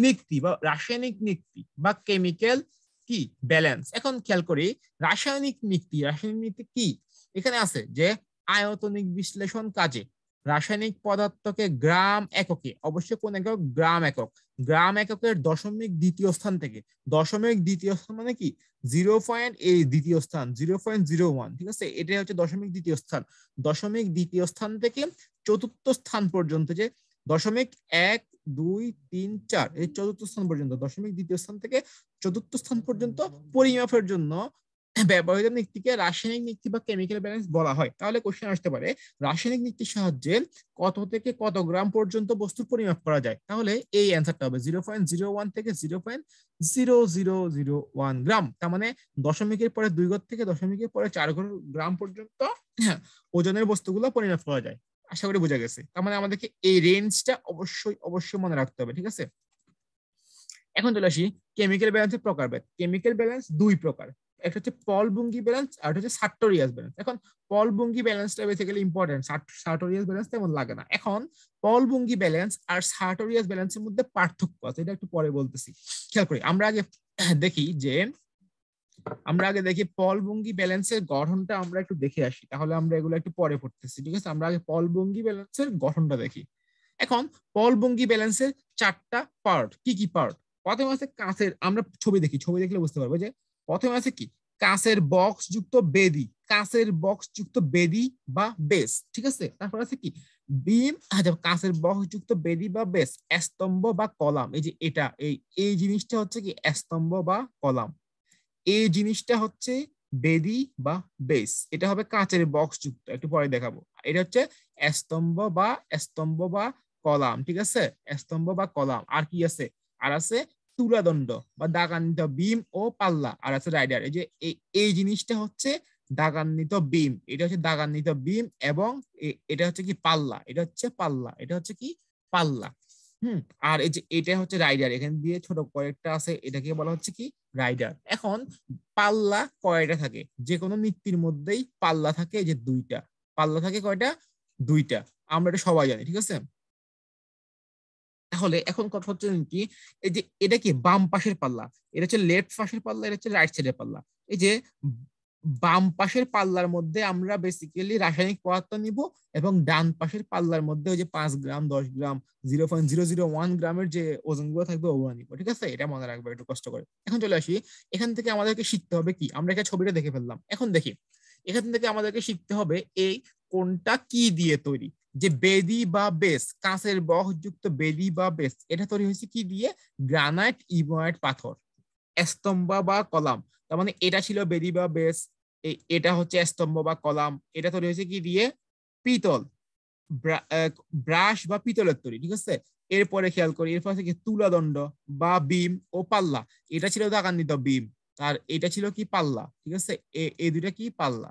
Speaker 1: নিক্তি বা রাসায়নিক নিক্তি বা কেমিক্যাল কি ব্যালেন্স। এখন খেয়াল করি, রাসায়নিক নিক্তি কি, এখানে আছে যে আয়তনিক বিশ্লেষণ কাজে রাসায়নিক পদার্থকে গ্রাম এককে, অবশ্যই কোন একক, গ্রাম এককের দশমিক দ্বিতীয় স্থান থেকে, দশমিক দ্বিতীয় স্থান মানে কি, 0.8 দ্বিতীয় স্থান, 0.01, ঠিক আছে? এটাই হচ্ছে দশমিক দ্বিতীয় স্থান। দশমিক দ্বিতীয় স্থান থেকে চতুর্থ স্থান পর্যন্ত, যে দশমিক 1 2 3 4, এই চতুর্থ স্থান পর্যন্ত, দশমিক দ্বিতীয় স্থান থেকে চতুর্থ স্থান পর্যন্ত পরিমাপের জন্য ব্যবহৃত নিক্তিকে রাসায়নিক নিক্তি বা কেমিক্যাল ব্যালেন্স বলা হয়। তাহলে কোশ্চেন আসতে পারে, রাসায়নিক নিক্তির সাহায্যে কত থেকে কত গ্রাম পর্যন্ত বস্তুর পরিমাপ করা যায়? তাহলে এই অ্যান্সারটা হবে 0.01 থেকে 0.0001 গ্রাম। তার মানে দশমিকের পরে 2 ঘর থেকে দশমিকের পরে 4 ঘর গ্রাম পর্যন্ত ওজনের বস্তুগুলো পরিমাপ করা যায়। আশা করি বোঝা গেছে। তার মানে আমাদেরকে এই রেঞ্জটা অবশ্যই মনে রাখতে হবে, ঠিক আছে? এখন চলে আসি কেমিক্যাল ব্যালেন্সের প্রকারভেদ। কেমিক্যাল ব্যালেন্স দুই প্রকার, একটা হচ্ছে পলবুঙ্গি ব্যালেন্স আর একটা হচ্ছে সার্টোরিয়াস ব্যালেন্স। এখন পলবুঙ্গি ব্যালেন্সটা বেসিক্যালি ইম্পর্টেন্ট, সার্টোরিয়াস ব্যালেন্স তেমন লাগে না। এখন পলবুঙ্গি ব্যালেন্স আর সার্টোরিয়াস ব্যালেন্সের মধ্যে পার্থক্য আছে, এটা একটু পরে বলতেছি। খেয়াল করি, আমরা আগে দেখি যে আমরা আগে দেখি পলভঙ্গি ব্যালেন্সের গঠনটা আমরা একটু দেখে আসি, তাহলে আমরা এগুলো একটু পরে পড়তেছি, ঠিক আছে? আমরা আগে পলভঙ্গি ব্যালেন্সের গঠনটা দেখি। এখন পলভঙ্গি ব্যালেন্সের 4টা পার্ট, কি কি পার্ট? প্রথমে আছে কাঁচের, আমরা ছবি দেখি, ছবি দেখলে বুঝতে পারবো যে প্রথমে আছে কি কাঁচের বক্স যুক্ত বেদি, কাঁচের বক্স যুক্ত বেদি বা বেস, ঠিক আছে? তারপর আছে কি বিম, আচ্ছা কাঁচের বক্স যুক্ত বেদি বা বেস, স্তম্ভ বা কলাম, এই যে এটা এই এই জিনিসটা হচ্ছে কি স্তম্ভ বা কলাম, এই জিনিসটা হচ্ছে বেদি বা বেস, এটা হবে কাঁচের বক্স যুক্ত, একটু পরে দেখাবো। এটা হচ্ছে স্তম্ভ বা কলাম, ঠিক আছে? স্তম্ভ বা কলাম। আর কি আছে? আর আছে তুলাদণ্ড বা দাগান্বিত বিম ও পাল্লা, আর আছে রাইডার। এই যে এই জিনিসটা হচ্ছে দাগান্বিত বিম, এটা হচ্ছে দাগান্বিত বিম, এবং এটা হচ্ছে কি পাল্লা, এটা হচ্ছে পাল্লা, এটা হচ্ছে কি পাল্লা। আর এই যে এটা হচ্ছে রাইডার, এখানে দিয়ে ছোট কয়েকটা আছে, এটাকে বলা হচ্ছে কি রাইডার। এখন পাল্লা কয়টা থাকে? যে কোনো নৃত্যের মধ্যেই পাল্লা থাকে, এই যে দুইটা পাল্লা থাকে। কয়টা? দুইটা। আমরা এটা সবাই জানি, ঠিক আছে? তাহলে এখন কথা হচ্ছে কি, এই যে এটা কি বাম পাশের পাল্লা, এটা হচ্ছে লেফট পাশের পাল্লা, এটা হচ্ছে রাইট সাইডের পাল্লা। এই যে বাম পাশের পাল্লার মধ্যে আমরা বেসিক্যালি রাসায়নিক পদার্থ নিব, এবং ডান পাশের পাল্লার মধ্যে ওই যে 5 গ্রাম 10 গ্রাম 0.001 গ্রামের যে ওজনগুলো থাকবে ওগুলো নিব, ঠিক আছে? এটা মনে রাখবে একটু কষ্ট করে। এখন চলে আসি, এখান থেকে আমাদেরকে শিখতে হবে কি, আমরা একটা ছবিটা দেখে ফেললাম, এখন দেখি এখান থেকে আমাদেরকে শিখতে হবে এই কোনটা কি দিয়ে তৈরি। যে বেদি বা বেস, কাঁচের বক্সযুক্ত বেদি বা বেস, এটা তৈরি হয়েছে কি দিয়ে? গ্রানাইট ইবনাইট পাথর। স্তম্ভ বা কলাম, তার মানে এটা ছিল বেদি বা বেস, এটা হচ্ছে স্তম্ভ বা কলাম, এটা তৈরি হয়েছে কি দিয়ে? পিতল, ব্রাশ বা পিতলের তৈরি, ঠিক আছে? এরপরে খেয়াল করি, এরপর থেকে তুলাদণ্ড বা বিম ও পাল্লা, এটা ছিল দাগান্বিত বিম, আর এটা ছিল কি পাল্লা, ঠিক আছে? এই দুইটা কি পাল্লা,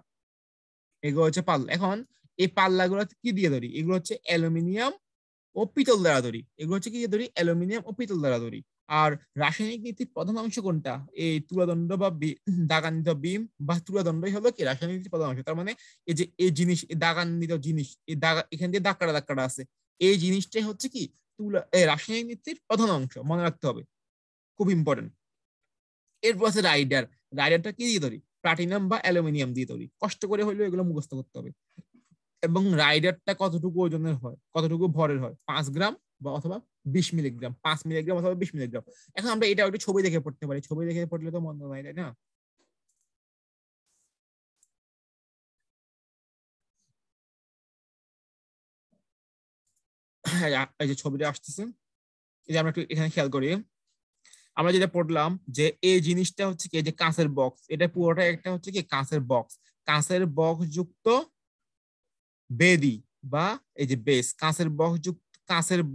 Speaker 1: এগুলো হচ্ছে পাল্লা। এখন এই পাল্লাগুলো কি দিয়ে তৈরি? এগুলো হচ্ছে অ্যালুমিনিয়াম ও পিতল দ্বারা তৈরি, এগুলো হচ্ছে কি দিয়ে তৈরি? অ্যালুমিনিয়াম ও পিতল দ্বারা তৈরি। আর রাসায়নিক নীতির প্রধান অংশ কোনটা? এই তুলাদণ্ড বা দাগান্বিত বিম বা তুলাদণ্ডই হলো কি রাসায়নিক নীতির প্রধান অংশ। তার মানে এই যে এই জিনিস, এই দাগান্বিত জিনিস, এই দাগা এখান দিয়ে দাগ কাটা দাগ কাটা আছে, এই জিনিসটাই হচ্ছে কি এই রাসায়নিক নীতির প্রধান অংশ, মনে রাখতে হবে, খুব ইম্পর্টেন্ট। এরপর আছে রাইডার, রাইডারটা কি দিয়ে তৈরি? প্লাটিনাম বা অ্যালুমিনিয়াম দিয়ে তৈরি, কষ্ট করে হইলেও এগুলো মুখস্থ করতে হবে। এবং রাইডারটা কতটুকু ওজনের হয়, কতটুকু ভরের হয়? 5 গ্রাম বা অথবা 20 মিলিগ্রাম, 5 মিলিগ্রাম অথবা 20 মিলিগ্রাম। এখন আমরা এটা একটু ছবি দেখে পড়তে পারি, ছবি দেখে পড়লে তো মন্দ নয়, তাই না? হ্যাঁ, এই যে ছবিটা আসতেছে, এই যে আমরা একটু এখানে খেয়াল করি, আমরা যেটা পড়লাম যে এই জিনিসটা হচ্ছে কি, এই যে কাঁচের বক্স, এটা পুরোটা একটা হচ্ছে কি কাঁচের বক্স, কাঁচের বক্স যুক্ত বেদি বা এই যে বেস, কাঁচের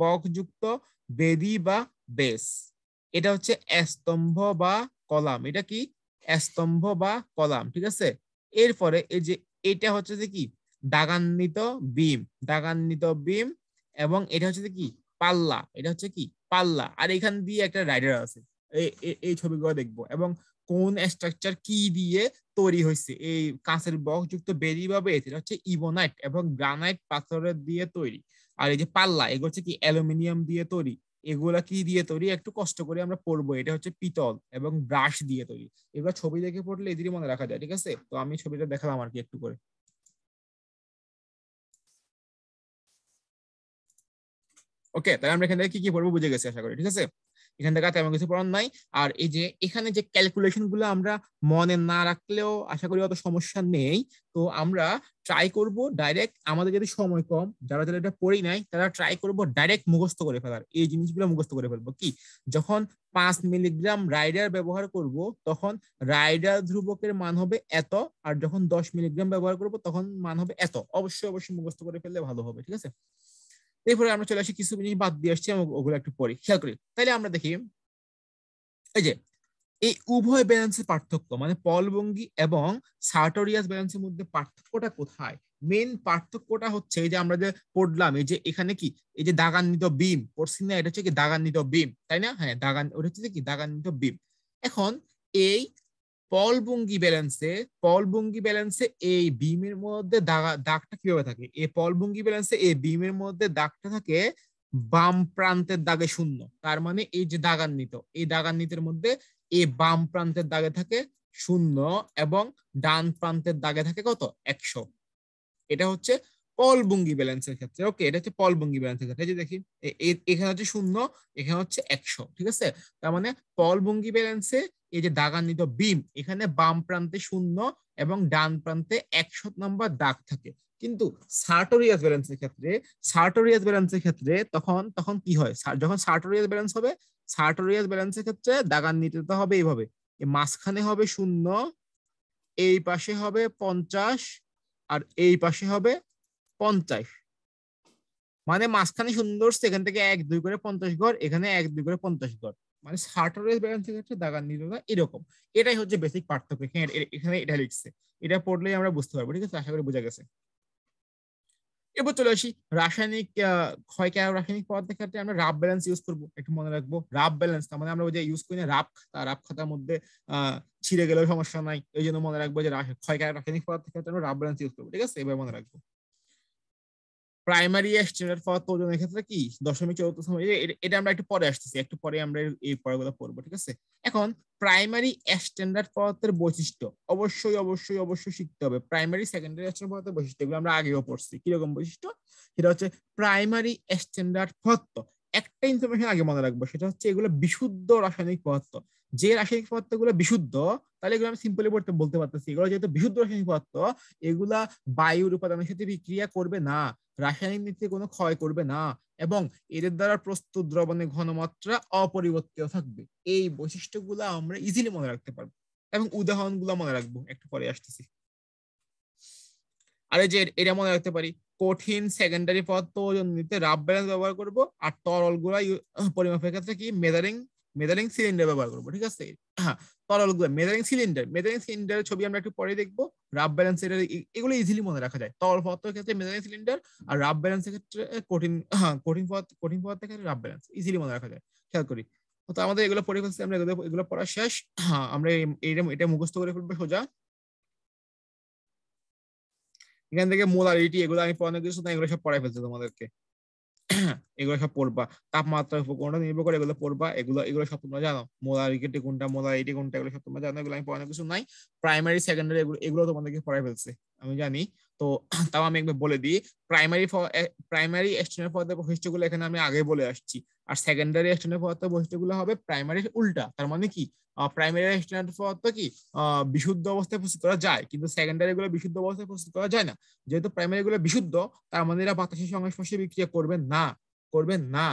Speaker 1: বক্স যুক্ত বেদি বা বেস, এটা হচ্ছে স্তম্ভ বা কলাম, এটা কি স্তম্ভ বা কলাম, ঠিক আছে? এরপরে এই যে এটা হচ্ছে যে কি দাগান্বিত বিম, দাগান্বিত বিম, এবং এটা হচ্ছে যে কি পাল্লা, এটা হচ্ছে কি পাল্লা। আর এখান দিয়ে একটা রাইডার আছে, এই ছবিগুলো দেখবো, এবং কোন স্ট্রাকচার কি দিয়ে তৈরি হয়েছে। এই কাঁচের বক্স যুক্ত বেরি বা বেস, এটা হচ্ছে ইবোনাইট এবং গ্রানাইট পাথরের দিয়ে তৈরি। আর এই যে পাল্লা, এগুলো হচ্ছে কি অ্যালুমিনিয়াম দিয়ে তৈরি। এগুলা কি দিয়ে তৈরি? একটু কষ্ট করে আমরা পড়বো, এটা হচ্ছে পিতল এবং ব্রাশ দিয়ে তৈরি। এগুলো ছবি দেখে পড়লে এদিকে মনে রাখা যায়, ঠিক আছে? তো আমি ছবিটা দেখালাম আর কি একটু করে। ওকে, তাহলে আমরা এখান থেকে কি কি পড়বো বুঝে গেছি আশা করি, ঠিক আছে? এখান থেকে আর তেমন কিছু পড়ার নাই। আর এই যে এখানে যে ক্যালকুলেশন গুলো আমরা মনে না রাখলেও আশা করি অত সমস্যা নেই। তো আমরা ট্রাই করব ডাইরেক্ট, আমাদের যদি সময় কম, যারা যারা এটা পড়ি নাই তারা ট্রাই করব ডাইরেক্ট মুখস্থ করে ফেলার, এই জিনিসগুলো মুখস্থ করে ফেলবো। কি যখন 5 মিলিগ্রাম রাইডার ব্যবহার করব, তখন রাইডার ধ্রুবকের মান হবে এত, আর যখন 10 মিলিগ্রাম ব্যবহার করব তখন মান হবে এত। অবশ্যই অবশ্যই মুখস্থ করে ফেললে ভালো হবে, ঠিক আছে? এরপরে আমরা চলে আসি, কিছু জিনিস বাদ দিয়ে আসছি, ওগুলো একটু পরে খেয়াল করি। তাইলে আমরা দেখি এই যে এই উভয় ব্যালেন্সের পার্থক্য, মানে পলভঙ্গি এবং সার্টোরিয়াস ব্যালেন্সের মধ্যে পার্থক্যটা কোথায়? মেন পার্থক্যটা হচ্ছে এই যে আমরা যে পড়লাম, এই যে এখানে কি এই যে দাগান্বিত বিম পড়ছি না, এটা হচ্ছে কি দাগান্বিত বিম, তাই না? হ্যাঁ, ওটা হচ্ছে কি দাগান্বিত বিম। এখন এই পলভঙ্গি ব্যালেন্সে এই বিমের মধ্যে দাগটা কিভাবে থাকে? এই পলভঙ্গি ব্যালেন্সে এই বিমের মধ্যে দাগটা থাকে বাম প্রান্তের দাগে শূন্য। তার মানে এই যে দাগান্বিত, এই দাগান্বিতের মধ্যে এই বাম প্রান্তের দাগে থাকে 0 এবং ডান প্রান্তের দাগে থাকে কত 100। এটা হচ্ছে পলভঙ্গি ব্যালেন্সের ক্ষেত্রে। ওকে, এটা হচ্ছে পলভঙ্গি ব্যালেন্সের ক্ষেত্রে। এই যে দেখি এখানে হচ্ছে 0, এখানে হচ্ছে 100, ঠিক আছে। তার মানে পলভঙ্গি ব্যালেন্সে এই যে দাগান্বিত বিম, এখানে বাম প্রান্তে 0 এবং ডান প্রান্তে 100 নাম্বার দাগ থাকে। কিন্তু সার্টোরিয়াস ব্যালেন্সের ক্ষেত্রে তখন তখন কি হয়, যখন সার্টোরিয়াস ব্যালেন্স হবে, সার্টোরিয়াস ব্যালেন্সের ক্ষেত্রে দাগান্বিততা হবে এইভাবে, মাঝখানে হবে 0, এই পাশে হবে 50, আর এই পাশে হবে 50। মানে মাঝখানে সুন্দর, এখান থেকে 1 2 করে 50 ঘর, এখানে 1 2 করে 50 ঘর। মানে সার্টারের ব্যালেন্সের ক্ষেত্রে দাগান্বিততা এরকম। এটাই হচ্ছে বেসিক পার্থক্য। এখানে এটা লিখছে, এটা পড়লেই আমরা বুঝতে পারবো। ঠিক আছে, আশা করি বোঝা গেছে। এবার চলে আসি রাসায়নিক ক্ষয়কারক রাসায়নিক পদার্থের ক্ষেত্রে আমরা রাব ব্যালেন্স ইউজ করবো। একটু মনে রাখবো, রাব ব্যালেন্স তার মানে আমরা ওই যে ইউজ করি না রাব, রাব খাতার মধ্যে ছিঁড়ে গেলেও সমস্যা নাই, এই জন্য মনে রাখবো যে ক্ষয়কারক রাসায়নিক পদার্থের ক্ষেত্রে আমরা রাব ব্যালেন্স ইউজ করবো। ঠিক আছে, এবার মনে রাখবো। প্রাইমারি স্ট্যান্ডার্ড পদার্থ ওজনের ক্ষেত্রে কি 0.74, এটা আমরা একটু পরে আসতেছি, একটু পরে আমরা এই পড়াগুলো পড়বো। ঠিক আছে, এখন প্রাইমারি স্ট্যান্ডার্ড পদার্থের বৈশিষ্ট্য অবশ্যই অবশ্যই অবশ্যই শিখতে হবে। প্রাইমারি সেকেন্ডারি স্ট্যান্ডার্ড পদার্থের বৈশিষ্ট্য এগুলো আমরা আগেও পড়ছি। কিরকম বৈশিষ্ট্য? সেটা হচ্ছে প্রাইমারি স্ট্যান্ডার্ড পদার্থ, একটা ইনফরমেশন আগে মনে রাখবো, সেটা হচ্ছে এগুলো বিশুদ্ধ রাসায়নিক পদার্থ। যে রাসায়নিক পদার্থগুলো বিশুদ্ধ, তাহলে এগুলো আমি সিম্পলি বলতে পারতেছি, এগুলো যেহেতু বিশুদ্ধ রাসায়নিক পদার্থ, এগুলা বায়ুর উপাদানের সাথে বিক্রিয়া করবে না, রাসায়নিক নীতিতে কোনো ক্ষয় করবে না, এবং এদের দ্বারা প্রস্তুত দ্রবণের ঘনমাত্রা অপরিবর্তিত থাকবে। এই বৈশিষ্ট্যগুলো আমরা ইজিলি মনে রাখতে পারবো, এবং উদাহরণগুলো মনে রাখবো, একটু পরে আসতেছি। আরে যে এটা মনে রাখতে পারি, কঠিন সেকেন্ডারি পদার্থ ওজন নিতে রাব ব্যালেন্স ব্যবহার করব, আর তরল গুলা পরিমাপের ক্ষেত্রে কি মেজারিং মেজারিং সিলিন্ডার ব্যবহার করবো। ঠিক আছে, হ্যাঁ, তরল গুলো মেজারিং সিলিন্ডারের ছবি আমরা একটু পরে দেখবো। রাব ব্যালেন্স এগুলো ইজিলি মনে রাখা যায়। তরল পদার্থের ক্ষেত্রে মেজারিং সিলিন্ডার, আর রাব ব্যালেন্সের ক্ষেত্রে কঠিন পদার্থের ক্ষেত্রে রাব ব্যালেন্স ইজিলি মনে রাখা যায়। খেয়াল করি তো আমাদের এগুলো পড়ে ফেলছি আমরা, এগুলো পড়া শেষ। হ্যাঁ, আমরা এটা মুখস্থ করে ফেলবো সোজা। এখান থেকে মোলারিটি এগুলো আমি পড়ানো কিছু না, এগুলো সব পড়াই ফেলছে তোমাদেরকে। এগুলো সব পড়বা, তাপমাত্রার উপর কোনটা নির্ভর করে এগুলো পড়বা। এগুলো এগুলো সব তোমরা জানো, মোলারিটি কোনটা, মোলারিটি কোনটা, এগুলো সব তোমরা জানো। এগুলো আমি পড়ানো কিছু নাই। প্রাইমারি সেকেন্ডারি এগুলো এগুলো তোমাদেরকে পড়াই ফেলছে, আমি জানি। তো তাও আমি একবার বলে দিই, প্রাইমারি স্ট্যান্ডার্ড পদার্থের বৈশিষ্ট্যগুলো এখানে আমি আগে বলে আসছি, আর সেকেন্ডারি স্ট্যান্ডার্ড পদার্থের বৈশিষ্ট্যগুলো হবে প্রাইমারির উল্টা। তার মানে কি, প্রাইমারি স্ট্যান্ডার্ড পদার্থ কি বিশুদ্ধ অবস্থায় প্রস্তুত করা যায়, কিন্তু সেকেন্ডারি গুলো বিশুদ্ধ অবস্থায় প্রস্তুত করা যায় না। যেহেতু প্রাইমারি গুলো বিশুদ্ধ, তার মানে এরা বাতাসের সংস্পর্শে বিক্রিয়া করবেন না।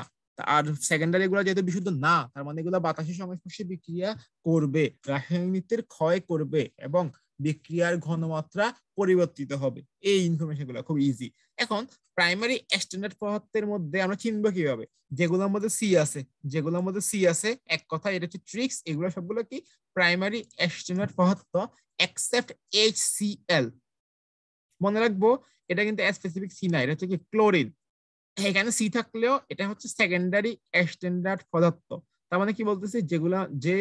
Speaker 1: আর সেকেন্ডারি গুলো যেহেতু বিশুদ্ধ না, তার মানে এগুলো বাতাসের সংস্পর্শে বিক্রিয়া করবে, রাসায়নিক নীতির ক্ষয় করবে, এবং বিক্রিয়ার ঘনমাত্রা পরিবর্তিত হবে। এই ইনফরমেশন গুলো খুব ইজি। এখন প্রাইমারি স্ট্যান্ডার্ড পদার্থের মধ্যে আমরা চিনবো কিভাবে? যেগুলোর মধ্যে সি আছে, এক কথা এটা হচ্ছে ট্রিক্স। এগুলো সবগুলো কি প্রাইমারি স্ট্যান্ডার্ড পদার্থ, এক্সেপ্ট HCl। মনে রাখবো, এটা কিন্তু স্পেসিফিক সি না, এটা হচ্ছে কি ক্লোরিন। এখানে সি থাকলেও এটা হচ্ছে সেকেন্ডারি স্ট্যান্ডার্ড পদার্থ। তার মানে কি বলতেছি, যে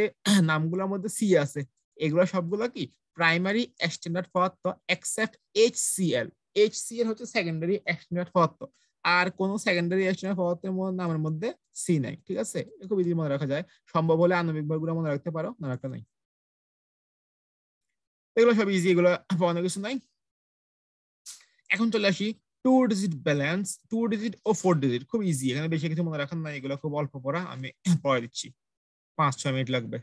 Speaker 1: নামগুলোর মধ্যে সি আছে, এগুলো সবগুলো কি প্রাইমারি স্ট্যান্ডার্ড পদার্থ, এক্সেপ্ট HCl। HCl হচ্ছে সেকেন্ডারি স্ট্যান্ডার্ড পদার্থ, আর কোন সেকেন্ডারি স্ট্যান্ডার্ড পদার্থের নামের মধ্যে সি নাই। ঠিক আছে, খুব ইজি মনে রাখা যায়। সম্ভব হলে আণবিক ভরগুলো মনে রাখতে পারো, না রাখতে নাই। এগুলো সব ইজি, এগুলো অনেক কিছু নাই। এখন চলে আসি 2 ডিজিট ব্যালেন্স, 2 ডিজিট ও 4 ডিজিট। খুব ইজি, এখানে বেশি কিছু মনে রাখার নাই, এগুলো খুব অল্প পড়া, আমি পড়া দিচ্ছি, 5-6 মিনিট লাগবে।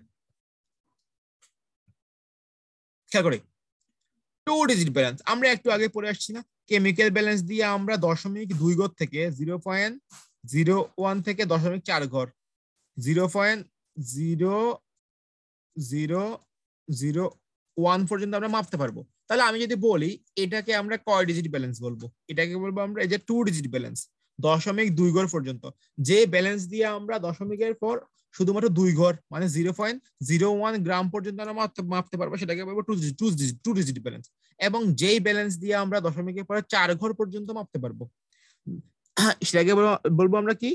Speaker 1: খেয়াল করে 2 ডিজিট ব্যালেন্স আমরা একটু আগে পড়ে আসছি না, কেমিক্যাল ব্যালেন্স দিয়ে আমরা 0.2 ঘর থেকে 0.01 থেকে 0.4 ঘর, 0.0001 পর্যন্ত আমরা মাপতে পারবো। তাহলে আমি যদি বলি এটাকে আমরা কয় ডিজিট ব্যালেন্স বলবো? এটাকে বলবো আমরা এই যে 2 ডিজিট ব্যালেন্স, 0.2 ঘর পর্যন্ত। যে ব্যালেন্স দিয়ে আমরা দশমিকের পর শুধুমাত্র 2 ঘর মানে 0.01 গ্রাম পর্যন্ত আমরা মাপতে পারবো, সেটাকে বলবো টু ডিজিট ব্যালেন্স। এবং যেই ব্যালেন্স দিয়ে আমরা দশমিকের পরে 4 ঘর পর্যন্ত মাপতে পারবো, সেটাকে বলবো আমরা কি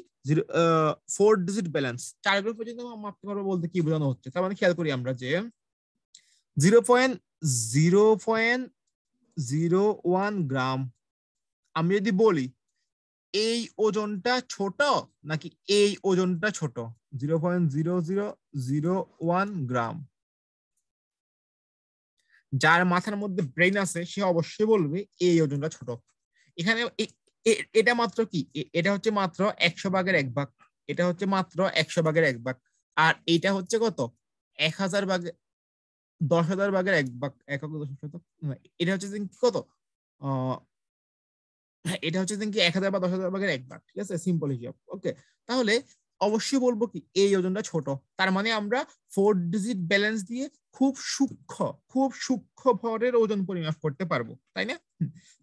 Speaker 1: 4 ডিজিট ব্যালেন্স। 4 ঘর পর্যন্ত মাপতে পারবো বলতে কি বোঝানো হচ্ছে? তার মানে খেয়াল করি আমরা যে 0.01 গ্রাম, আমি যদি বলি এই ওজনটা ছোট নাকি এই ওজনটা ছোট, 0.0001 গ্রাম, যার মাথার মধ্যে ব্রেন আছে সে অবশ্যই বলবে এই ওজনটা ছোট। এখানে এটা মাত্র কি, এটা হচ্ছে মাত্র 100 ভাগের 1 ভাগ, এটা হচ্ছে মাত্র 100 ভাগের 1 ভাগ, আর এটা হচ্ছে কত 1000 ভাগে 10,000 ভাগের 1 ভাগ, একক দশমিক শতক, এটা হচ্ছে কত আহ এটা হচ্ছে কি 1,000 বা 10,000 ভাগের 1 ভাগ, ঠিক আছে, সিম্পল হিসাব। ওকে, তাহলে অবশ্যই বলবো কি এই ওজনটা ছোট। তার মানে আমরা 4 ডিজিট ব্যালেন্স দিয়ে খুব সূক্ষ্ম ভরের ওজন পরিমাপ করতে পারবো, তাই না?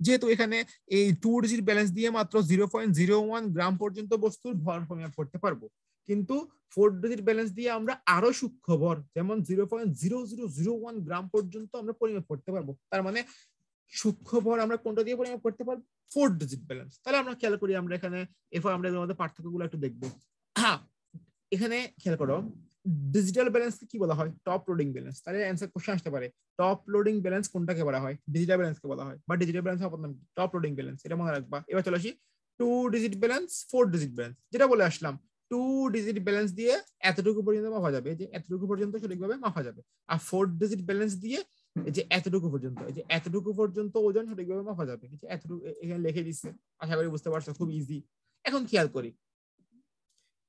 Speaker 1: যেহেতু এখানে এই 2 ডিজিট ব্যালেন্স দিয়ে মাত্র 0.01 গ্রাম পর্যন্ত বস্তুর ভর পরিমাপ করতে পারবো, কিন্তু 4 ডিজিট ব্যালেন্স দিয়ে আমরা আরো সূক্ষ্ম ভর যেমন 0.0001 গ্রাম পর্যন্ত আমরা পরিমাপ করতে পারবো। তার মানে সূক্ষ্ম ভর আমরা কোনটা দিয়ে পরিমাপ করতে পারবো? 4 ডিজিট ব্যালেন্স। তাহলে আমরা খেয়াল করি, আমরা এখানে এরপর আমরা এর মধ্যে পার্থক্যগুলো একটু দেখবো। হ্যাঁ, এখানে খেয়াল করো, ডিজিটাল ব্যালেন্স কি বলা হয়? Top loading balance. তাহলে অ্যান্সার কোশ্চেন আসতে পারে টপ লোডিং ব্যালেন্স কোনটাকে বলা হয়? ডিজিটাল ব্যালেন্স কে বলা হয়, বা ডিজিটাল ব্যালেন্স অপর নাম টপ লোডিং ব্যালেন্স, এটা মনে রাখবা। এবার চলে আসি 2 ডিজিট ব্যালেন্স, 4 ডিজিট ব্যালেন্স, যেটা বলে আসলাম 2 ডিজিট ব্যালেন্স দিয়ে এতটুকু পর্যন্ত মাপা যাবে, যে এতটুকু পর্যন্ত সঠিকভাবে মাপা যাবে। আর 4 ডিজিট ব্যালেন্স দিয়ে এই যে এতটুকু পর্যন্ত, এই যে এতটুকু পর্যন্ত ওজন সঠিকভাবে মাপা যাবে। এই যে এতটুকু এখানে লিখে দিচ্ছে, আশা করি বুঝতে পারছো, খুব ইজি। এখন খেয়াল করি,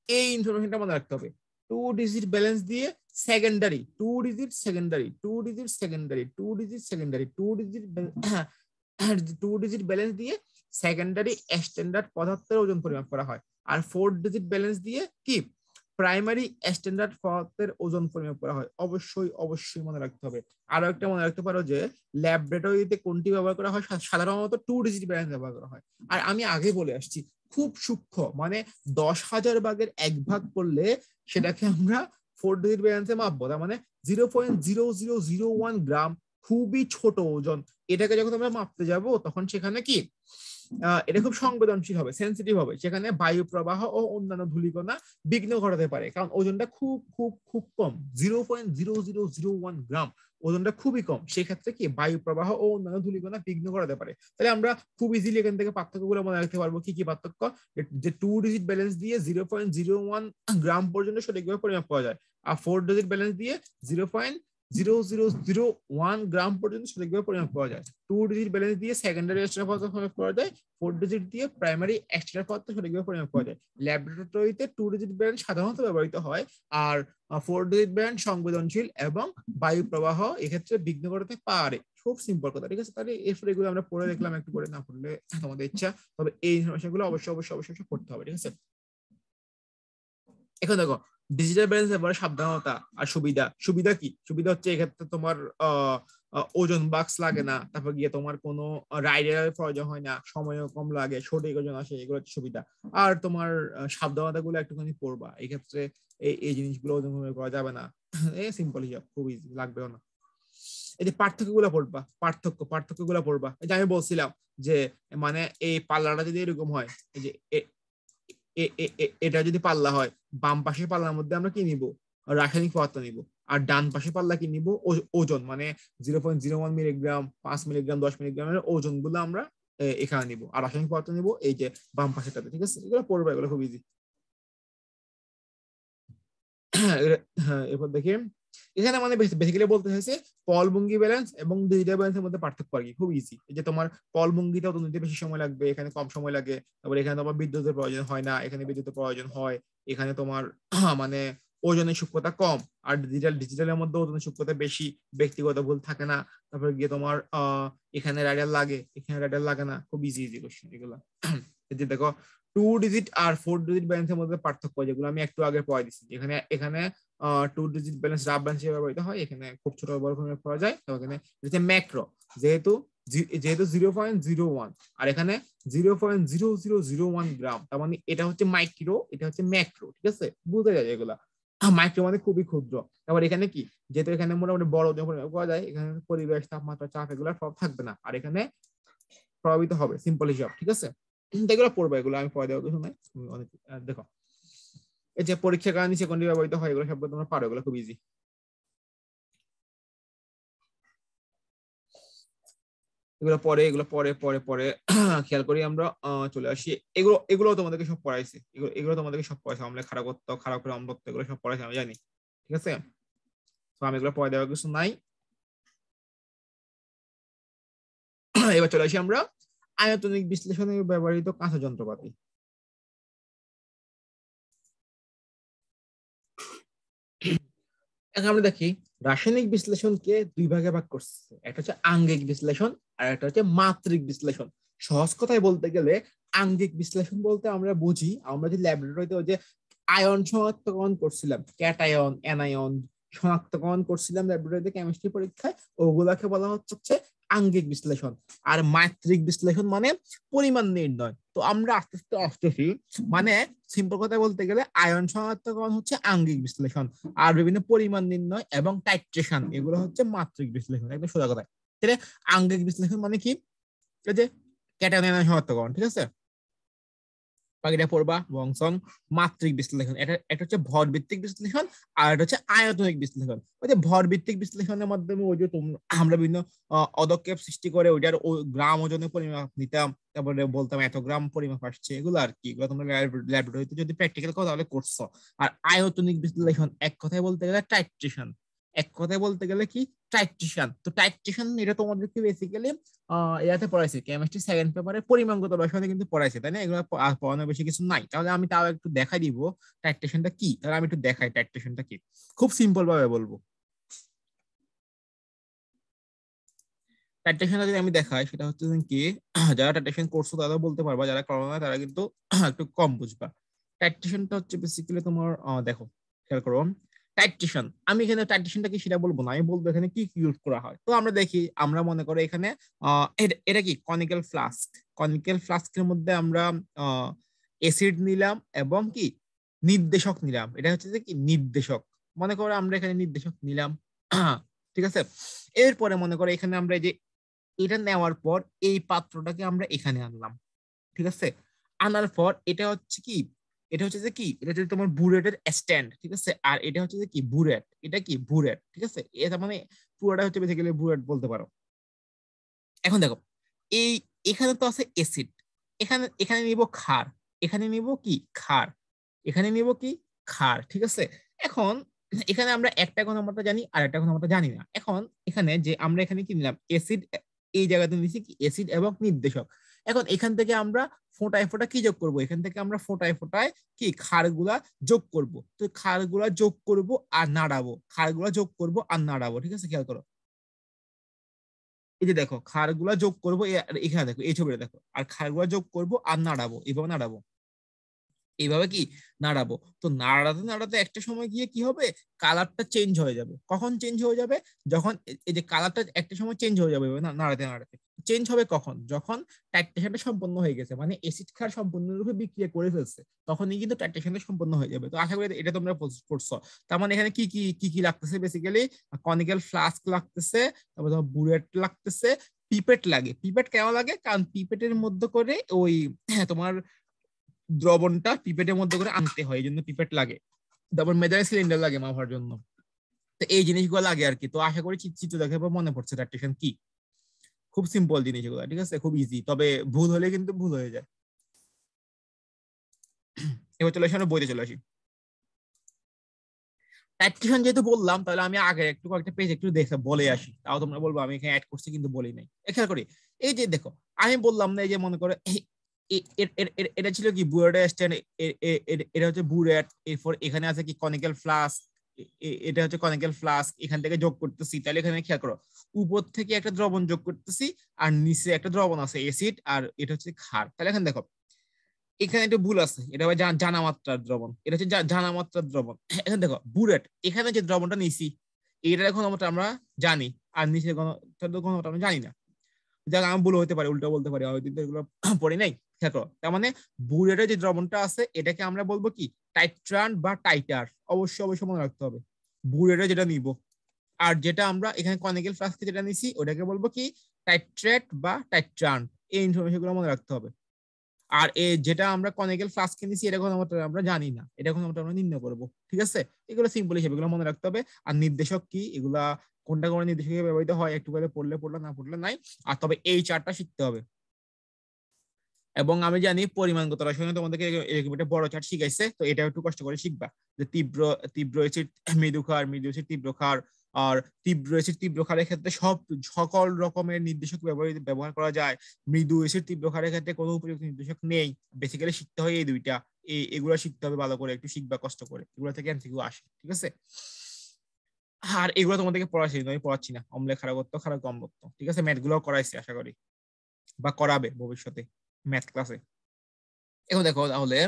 Speaker 1: এই ইনফরমেশনটা মনে রাখতে হবে। 2 ডিজিট ব্যালেন্স দিয়ে secondary, 2 digit secondary, 2 digit secondary, 2 digit secondary, 2 digit balance দিয়ে সেকেন্ডারি স্ট্যান্ডার্ড পদার্থের ওজন পরিমাপ করা হয়। আর 4 ডিজিট ব্যালেন্স দিয়ে কি প্রাইমারি স্ট্যান্ডার্ড পদার্থের ওজন পরিমাপ করা হয়। অবশ্যই অবশ্যই মনে রাখতে হবে। আরো একটা মনে রাখতে পারো যে ল্যাবরেটরিতে কোনটি ব্যবহার করা হয়? সাধারণত 2 ডিজিট ব্যালেন্স ব্যবহার করা হয়। আর আমি আগে বলে আসছি, খুব সূক্ষ্ম মানে 10,000 ভাগের 1 ভাগ করলে সেটাকে আমরা 4 ডিজিট ব্যালেন্সে মাপবো। তার মানে 0.0001 গ্রাম, খুবই ছোট ওজন। এটাকে যখন আমরা মাপতে যাব তখন সেখানে কি এটা খুব সংবেদনশীল হবে, সেন্সিটিভ হবে। সেখানে বায়ু প্রবাহ ও অন্যান্য ধূলিকণা বিঘ্ন ঘটাতে পারে, কারণ ওজনটা খুব খুব খুব কম, 0.0001 গ্রাম, ওজনটা খুবই কম। সেক্ষেত্রে কি বায়ু প্রবাহ ও অন্যান্য ধূলিকণা বিঘ্ন ঘটাতে পারে। তাহলে আমরা খুব ইজিলি এখান থেকে পার্থক্যগুলো মনে রাখতে পারবো। কি কি পার্থক্য? যে 2 ডিজিট ব্যালেন্স দিয়ে 0.01 গ্রাম পর্যন্ত সঠিকভাবে পরিমাপ করা যায়, আর 4 ডিজিট ব্যালেন্স দিয়ে 0.0001 গ্রাম পর্যন্ত সঠিকভাবে পরিমাপ করা যায়। 2 ডিজিট ব্যালেন্স দিয়ে সেকেন্ডারি স্ট্যান্ডার্ড পদার্থ পরিমাপ করা যায়, 4 ডিজিট দিয়ে প্রাইমারি স্ট্যান্ডার্ড পদার্থ সঠিকভাবে পরিমাপ করা যায়। ল্যাবরেটরিতে 2 ডিজিট ব্যালেন্স সাধারণত ব্যবহৃত হয়, আর 4 ডিজিট ব্যালেন্স সংবেদনশীল এবং বায়ু প্রবাহ এক্ষেত্রে বিঘ্ন ঘটাতে পারে। খুব সিম্পল কথা, ঠিক আছে? তাহলে এরপর এগুলো আমরা পড়ে দেখলাম, একটু পড়ে না পড়লে তোমাদের ইচ্ছা, তবে এই ইনফরমেশনগুলো অবশ্যই অবশ্যই অবশ্যই পড়তে হবে, ঠিক আছে? এখন দেখো, ডিজিটাল ব্যালেন্স ব্যবহারে সাবধানতা আর সুবিধা। সুবিধা কি? সুবিধা হচ্ছে এক্ষেত্রে তোমার ওজন বাক্স লাগে না, তারপর গিয়ে তোমার কোনো রাইডারের প্রয়োজন হয় না, সময়ও কম লাগে, সঠিক ওজন আসে, এগুলো হচ্ছে সুবিধা। আর তোমার সাবধানতা গুলো একটুখানি পড়বা, এই ক্ষেত্রে এই জিনিসগুলো ওজন করা যাবে না। এই সিম্পল হিসাব, খুব ইজি, লাগবেও না। এই যে পার্থক্য গুলো পড়বা, পার্থক্য গুলো পড়বা। এই যে আমি বলছিলাম যে মানে এই পাল্লাটা যদি এরকম হয়, এই যে এটা যদি পাল্লা হয়, বাম পাশের পাল্লার মধ্যে আমরা কি নিব? রাসায়নিক পদার্থ নিব। আর ডান পাশের পাল্লা কি নিব? ওজন, মানে 0.01 মিলিগ্রাম, 5 মিলিগ্রাম, 10 মিলিগ্রামের ওজন গুলো আমরা এখানে নিব। আর রাসায়নিক পদার্থ নিব এই যে বাম পাশেটাতে, ঠিক আছে? এগুলো পড়বে, এগুলো খুব ইজি। হ্যাঁ, এরপর দেখি, এখানে মানে বেসিক্যালি বলতে হয়েছে পলভঙ্গি ব্যালেন্স এবং ডিজিটাল ব্যালেন্সের মধ্যে পার্থক্য আর কি, খুব ইজি। এই যে তোমার পলভঙ্গিতে ওজন দিতে বেশি সময় লাগবে, এখানে কম সময় লাগে। তারপর এখানে তোমার বিদ্যুতের প্রয়োজন হয় না, এখানে বিদ্যুতের প্রয়োজন হয়। এখানে তোমার মানে ওজনের সূক্ষ্মতা কম, আর ডিজিটালের মধ্যে ওজনের সূক্ষ্মতা বেশি, ব্যক্তিগত ভুল থাকে না। তারপরে গিয়ে তোমার এখানে রাডার লাগে, এখানে রাডার লাগে না। খুব ইজি ইজি কোশ্চেন এগুলো। এই যে দেখো, 2 ডিজিট আর 4 ডিজিট ব্যালেন্সের মধ্যে পার্থক্য, যেগুলো আমি একটু আগে পড়াই দিচ্ছি। এখানে এখানে 2 ডিজিট ব্যালেন্স রাফ ব্যালেন্স হিসেবে ব্যবহৃত হয়, এখানে খুব ছোট বড় করে করা যায়। তো এখানে হচ্ছে ম্যাক্রো, যেহেতু যেহেতু 0.01, আর এখানে 0.0001 গ্রাম, তার মানে এটা হচ্ছে মাইক্রো, এটা হচ্ছে ম্যাক্রো, ঠিক আছে? বুঝতে যায় এগুলা। মাইক্রো মানে খুবই ক্ষুদ্র। তারপর এখানে কি, যেহেতু এখানে মোটামুটি বড় ওজন পরিমাপ করা যায়, এখানে পরিবেশ, তাপমাত্রা, চাপ এগুলো সব থাকবে না, আর এখানে প্রভাবিত হবে, সিম্পল হিসাব, ঠিক আছে? এগুলো পড়বে, এগুলো আমি পড়ে দেওয়ার কিছু নাই। অনেক দেখো, এই যে পরীক্ষা কারণে সেকেন্ডারি ব্যবহৃত হয়, এগুলো সব তোমরা পারো, এগুলো খুব ইজি। এগুলো পরে খেয়াল করি আমরা, চলে আসি। এগুলো এগুলো তোমাদেরকে সব পড়াইছে, এগুলো এগুলো তোমাদেরকে সব পড়াইছে, আমলে খারাপ করতে, খারাপ করে অম্লত্ব, এগুলো সব পড়াইছে আমি জানি, ঠিক আছে? তো আমি এগুলো পড়ে দেওয়ার কিছু নাই। এবার চলে আসি আমরা আয়তনিক বিশ্লেষণে ব্যবহৃত কাঁচা যন্ত্রপাতি। এখন আমরা দেখি রাসায়নিক বিশ্লেষণকে দুই ভাগে ভাগ করছে, একটা হচ্ছে আঙ্গিক বিশ্লেষণ আর একটা হচ্ছে মাত্রিক বিশ্লেষণ। সহজ কথায় বলতে গেলে আঙ্গিক বিশ্লেষণ বলতে আমরা বুঝি আমরা যে ল্যাবরেটরিতে ওই যে আয়ন শনাক্তকরণ করছিলাম, ক্যাটায়ন অ্যানায়ন শনাক্তকরণ করছিলাম ল্যাবরেটরিতে কেমিস্ট্রি পরীক্ষায়, ওগুলাকে বলা হচ্ছে আঙ্গিক বিশ্লেষণ। আর মাত্রিক বিশ্লেষণ মানে পরিমাণ নির্ণয়। তো আমরা আস্তে আস্তে আসতেছি, মানে সিম্পল কথা বলতে গেলে আয়ন শনাক্তকরণ হচ্ছে আঙ্গিক বিশ্লেষণ, আর বিভিন্ন পরিমাণ নির্ণয় এবং টাইট্রেশন এগুলো হচ্ছে মাত্রিক বিশ্লেষণ। একদম সোজা কথা। তাহলে আঙ্গিক বিশ্লেষণ মানে কি, যে ক্যাটায়ন অ্যানায়ন শনাক্তকরণ, ঠিক আছে, বাকিটা পড়বা বংশং। মাত্রিক বিশ্লেষণ এটা একটা হচ্ছে ভর ভিত্তিক বিশ্লেষণ, আর এটা হচ্ছে আয়তনিক বিশ্লেষণ। ওই যে ভর ভিত্তিক বিশ্লেষণের মাধ্যমে ওই যে আমরা বিভিন্ন পদক্ষেপ সৃষ্টি করে ওইটার গ্রাম ওজনে পরিমাপ নিতাম, তারপরে বলতাম এত গ্রাম পরিমাপ আসছে, এগুলো আর কি, এগুলো তোমরা ল্যাবরেটরিতে যদি প্র্যাকটিক্যাল করো তাহলে করছো। আর আয়তনিক বিশ্লেষণ এক কথায় বলতে গেলে টাইট্রেশন, এক কথায় বলতে গেলে কি টাইট্রেশন। তো টাইট্রেশন এটা তোমাদেরকে বেসিক্যালি ইয়াতে পড়াইছে, কেমিস্ট্রি সেকেন্ড পেপারে পরিমাণগত রসায়নে কিন্তু পড়াইছে, তাই না? এগুলো পড়ানোর বেশি কিছু নাই। তাহলে আমি তাও একটু দেখাই দিব টাইট্রেশনটা কি। তাহলে আমি একটু দেখাই টাইট্রেশনটা কি, খুব সিম্পল ভাবে বলবো। টাইট্রেশনটা যদি আমি দেখাই সেটা হচ্ছে কি, যারা টাইট্রেশন করছো তারা বলতে পারবা, যারা করো না তারা কিন্তু একটু কম বুঝবা। টাইট্রেশনটা হচ্ছে বেসিক্যালি তোমার দেখো, খেয়াল করো টাইট্রেশন। আমি এখানে টাইট্রেশনটা কি সেটা বলবো না, আমি বলবো এখানে কি ইউজ করা হয়। তো আমরা দেখি, আমরা মনে করো এখানে এটা কি কনিক্যাল ফ্লাস্ক, কনিক্যাল ফ্লাস্কের মধ্যে আমরা অ্যাসিড নিলাম এবং কি নির্দেশক নিলাম। এটা হচ্ছে যে কি নির্দেশক, মনে করো আমরা এখানে নির্দেশক নিলাম, ঠিক আছে। এরপরে মনে করো এখানে আমরা এই যে এটা নেওয়ার পর এই পাত্রটাকে আমরা এখানে আনলাম, ঠিক আছে। আনার পর এটা হচ্ছে কি, এটা হচ্ছে যে কি, এটা হচ্ছে তোমার বুরেটের স্ট্যান্ড, ঠিক আছে। আর এটা হচ্ছে যে কি বুরেট, এটা কি বুরেট, ঠিক আছে। এটা মানে পুরোটা হচ্ছে বেসিক্যালি বুরেট বলতে পারো। এখন দেখো এই এখানে তো আছে অ্যাসিড, এখানে এখানে নিব ক্ষার, এখানে নিব কি ক্ষার, এখানে নিব কি ক্ষার, ঠিক আছে। এখন এখানে আমরা একটা ঘনমাত্রা জানি আর একটা ঘনমাত্রা জানি না। এখন এখানে যে আমরা এখানে কি নিলাম অ্যাসিড, এই জায়গাতে নিচ্ছি কি অ্যাসিড এবং নির্দেশক। এখন এখান থেকে আমরা ফোঁটায় ফোঁটা কি যোগ করব, এখান থেকে আমরা ফোঁটায় ফোঁটায় কি ক্ষারগুলা যোগ করব। তো ক্ষারগুলা যোগ করব আর নাড়াবো, ক্ষারগুলা যোগ করব আর নাড়াবো, ঠিক আছে। খেয়াল করো এই যে দেখো ক্ষারগুলা যোগ করবো, এখানে দেখো এই ছবিটা দেখো, আর ক্ষারগুলা যোগ করব আর নাড়াবো, এইভাবে নাড়াবো, এইভাবে কি নাড়াবো। তো নাড়াতে নাড়াতে একটা সময় গিয়ে কি হবে, কালারটা চেঞ্জ হয়ে যাবে। কখন চেঞ্জ হয়ে যাবে, যখন এই যে কালারটা একটা সময় চেঞ্জ হয়ে যাবে নাড়াতে নাড়াতে। চেঞ্জ হবে কখন, যখন টাইট্রেশনটা সম্পন্ন হয়ে গেছে, মানে অ্যাসিড ক্ষার সম্পূর্ণরূপে বিক্রিয়া করে ফেলছে, তখনই কিন্তু টাইট্রেশনটা সম্পন্ন হয়ে যাবে। তো আশা করি এটা তোমরা পড়ছো। তার মানে এখানে কি কি কি কি লাগতেছে, বেসিক্যালি কনিক্যাল ফ্লাস্ক লাগতেছে, তারপর তোমার বুলেট লাগতেছে, পিপেট লাগে। পিপেট কেন লাগে, কারণ পিপেটের মধ্যে করে ওই তোমার দ্রবণটা পিপেটের মধ্যে করে আনতে হয়, এই জন্য পিপেট লাগে। তারপর মেজারের সিলিন্ডার লাগে মাপার জন্য। তো এই জিনিসগুলো লাগে আর কি। তো আশা করি চিত্র দেখে মনে পড়ছে টাইট্রেশন কি। খুব সিম্পল জিনিস এগুলো, ঠিক আছে, খুব ইজি, তবে ভুল হলে কিন্তু ভুল হয়ে যায়। এবার চলে আসি আমরা বইতে চলে আসি। টাইট্রেশন যেহেতু বললাম, তাহলে আমি আগে একটু কয়েকটা পেজ একটু দেখে বলে আসি, তাও তোমরা বলবো আমি এখানে অ্যাড করছি কিন্তু বলি নাই। খেয়াল করি এই যে দেখো, আমি বললাম না এই যে মনে করো এটা ছিল কি বুয়েটের স্ট্যান্ড, এটা হচ্ছে বুয়েট। এরপর এখানে আছে কি কনিক্যাল ফ্লাস্ক, এটা হচ্ছে কনিক্যাল ফ্লাস্ক, এখান থেকে যোগ করতেছি। তাহলে এখানে খেয়াল করো উপর থেকে একটা দ্রবণ যোগ করতেছি আর নিচে একটা দ্রবণ আছে অ্যাসিড, আর এটা হচ্ছে ক্ষার। তাহলে এখানে দেখো এখানে একটা ভুল আছে, এটা হবে জানা মাত্রার দ্রবণ, এটা হচ্ছে জানা মাত্রার দ্রবণ। এখানে দেখো বুরেট, এখানে যে দ্রবণটা নিছি এইটার ঘনমাত্রা আমরা জানি, আর নিচের ঘনমাত্রা আমরা জানি না। যাক আমি ভুল হতে পারি, উল্টো বলতে পারি, হয়তো এগুলো পড়ি নাই। দেখো তার মানে বুরেটের যে দ্রবণটা আছে এটাকে আমরা বলবো কি টাইট্রান বা টাইটার। অবশ্যই অবশ্যই মনে রাখতে হবে বুরেটে যেটা নিব। আর যেটা আমরা এখানে কনিক্যাল ফ্লাস্কে যেটা নিছি ওটাকে বলবো কি টাইট্রেট বা টাইট্রান। এই ইনফরমেশন গুলো মনে রাখতে হবে। আর যেটা আমরা কনিক্যাল ফ্লাস্কে নিছি এটা ঘনমাত্রা আমরা জানি না, এটা ঘনমাত্রা আমরা নির্ণয় করবো, ঠিক আছে। এগুলো সিম্পল হিসেবে এগুলো মনে রাখতে হবে। আর নির্দেশক কি, এগুলা কোনটা কোন নির্দেশক ব্যবহৃত হয় একটু করে পড়লে পড়লে, না পড়লে নাই। আর তবে এই চারটা শিখতে হবে। এবং আমি জানি পরিমাণগত রসায়নে তোমাদেরকে এরকম একটা বড় চার্ট শিখাইছে, তো এটা একটু কষ্ট করে শিখবা যে তীব্র তীব্র অ্যাসিড মৃদু ক্ষার, মৃদু অ্যাসিড তীব্র ক্ষার। আর তীব্র অ্যাসিড তীব্র ক্ষারের ক্ষেত্রে সকল রকমের নির্দেশক ব্যবহার করা যায়। মৃদু অ্যাসিড তীব্র ক্ষারের ক্ষেত্রে কোনো উপযুক্ত নির্দেশক নেই। বেসিক্যালি শিখতে হয় এই দুইটা, এগুলো শিখতে হবে ভালো করে, একটু শিখবা কষ্ট করে, এগুলো থেকে এমসিকিউ আসে, ঠিক আছে। আর এগুলো তোমাদেরকে পড়াচ্ছি, আমি পড়াচ্ছি না, অম্লে ক্ষারকত্ব খারাপ অম্লত্ব, ঠিক আছে। ম্যাথ গুলো করাইছি আশা করি, বা করাবে ভবিষ্যতে ম্যাথ ক্লাসে। এখন দেখো তাহলে,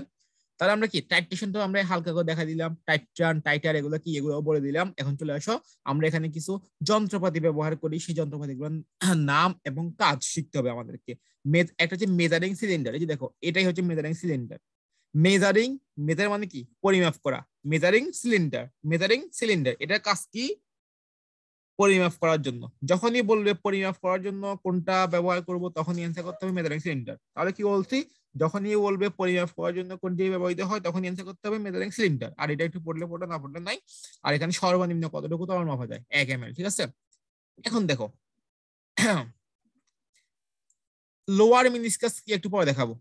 Speaker 1: তাহলে আমরা কি টাইট্রেশন তো আমরা হালকা করে দেখা দিলাম, টাইট্রান টাইটার এগুলো কি এগুলো বলে দিলাম। এখন চলে আসো, আমরা এখানে কিছু যন্ত্রপাতি ব্যবহার করি, সেই যন্ত্রপাতিগুলোর নাম এবং কাজ শিখতে হবে আমাদেরকে। একটা হচ্ছে মেজারিং সিলিন্ডার, এই যে দেখো এটাই হচ্ছে মেজারিং সিলিন্ডার। মেজারিং, মেজার মানে কি পরিমাপ করা, মেজারিং সিলিন্ডার, মেজারিং সিলিন্ডার এটার কাজ কি পরিমাপ করার জন্য। যখনই বলবে পরিমাপ করার জন্য কোনটা ব্যবহার করব তখনই অ্যান্সার করতে হবে মেজারিং সিলিন্ডার। তাহলে কি বলছি, যখনই বলবে পরিমাপ করার জন্য কোনটি ব্যবহৃত হয় তখনই অ্যান্সার করতে হবে মেজারিং সিলিন্ডার। আর এটা একটু পড়লে পড়লে, না পড়লে নাই। আর এখানে সর্বনিম্ন কতটুকু তরল মাপা যায়, 1 ml, ঠিক আছে। এখন দেখো লোয়ার মিনিসকাস কি একটু পরে দেখাবো।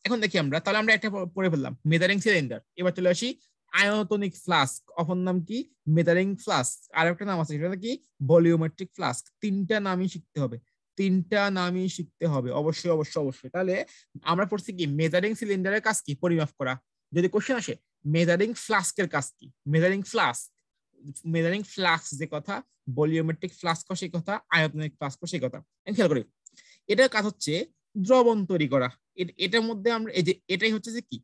Speaker 1: এখন দেখি আমরা, তাহলে আমরা একটা পড়ে ফেললাম মেজারিং সিলিন্ডার। এবার চলে আসি আয়তনিক ফ্লাস্ক, অপর নাম কি মেজারিং ফ্লাস্ক, আর একটা নাম আছে সেটা কি ভলিওমেট্রিক ফ্লাস্ক। তিনটা নামই শিখতে হবে, তিনটা নামই শিখতে হবে অবশ্যই অবশ্যই অবশ্যই। তাহলে আমরা পড়ছি কি মেজারিং সিলিন্ডারের কাজ কি পরিমাপ করা। যদি কোশ্চেন আসে মেজারিং ফ্লাস্কের কাজ কি, মেজারিং ফ্লাস্ক, মেজারিং ফ্লাস্ক যে কথা, ভলিওমেট্রিক ফ্লাস্ক সেই কথা, আয়তনিক ফ্লাস্ক সেই কথা। খেয়াল করি, এটার কাজ হচ্ছে দ্রবণ তৈরি করা। এটার মধ্যে আমরা এই যে এটাই হচ্ছে যে কি,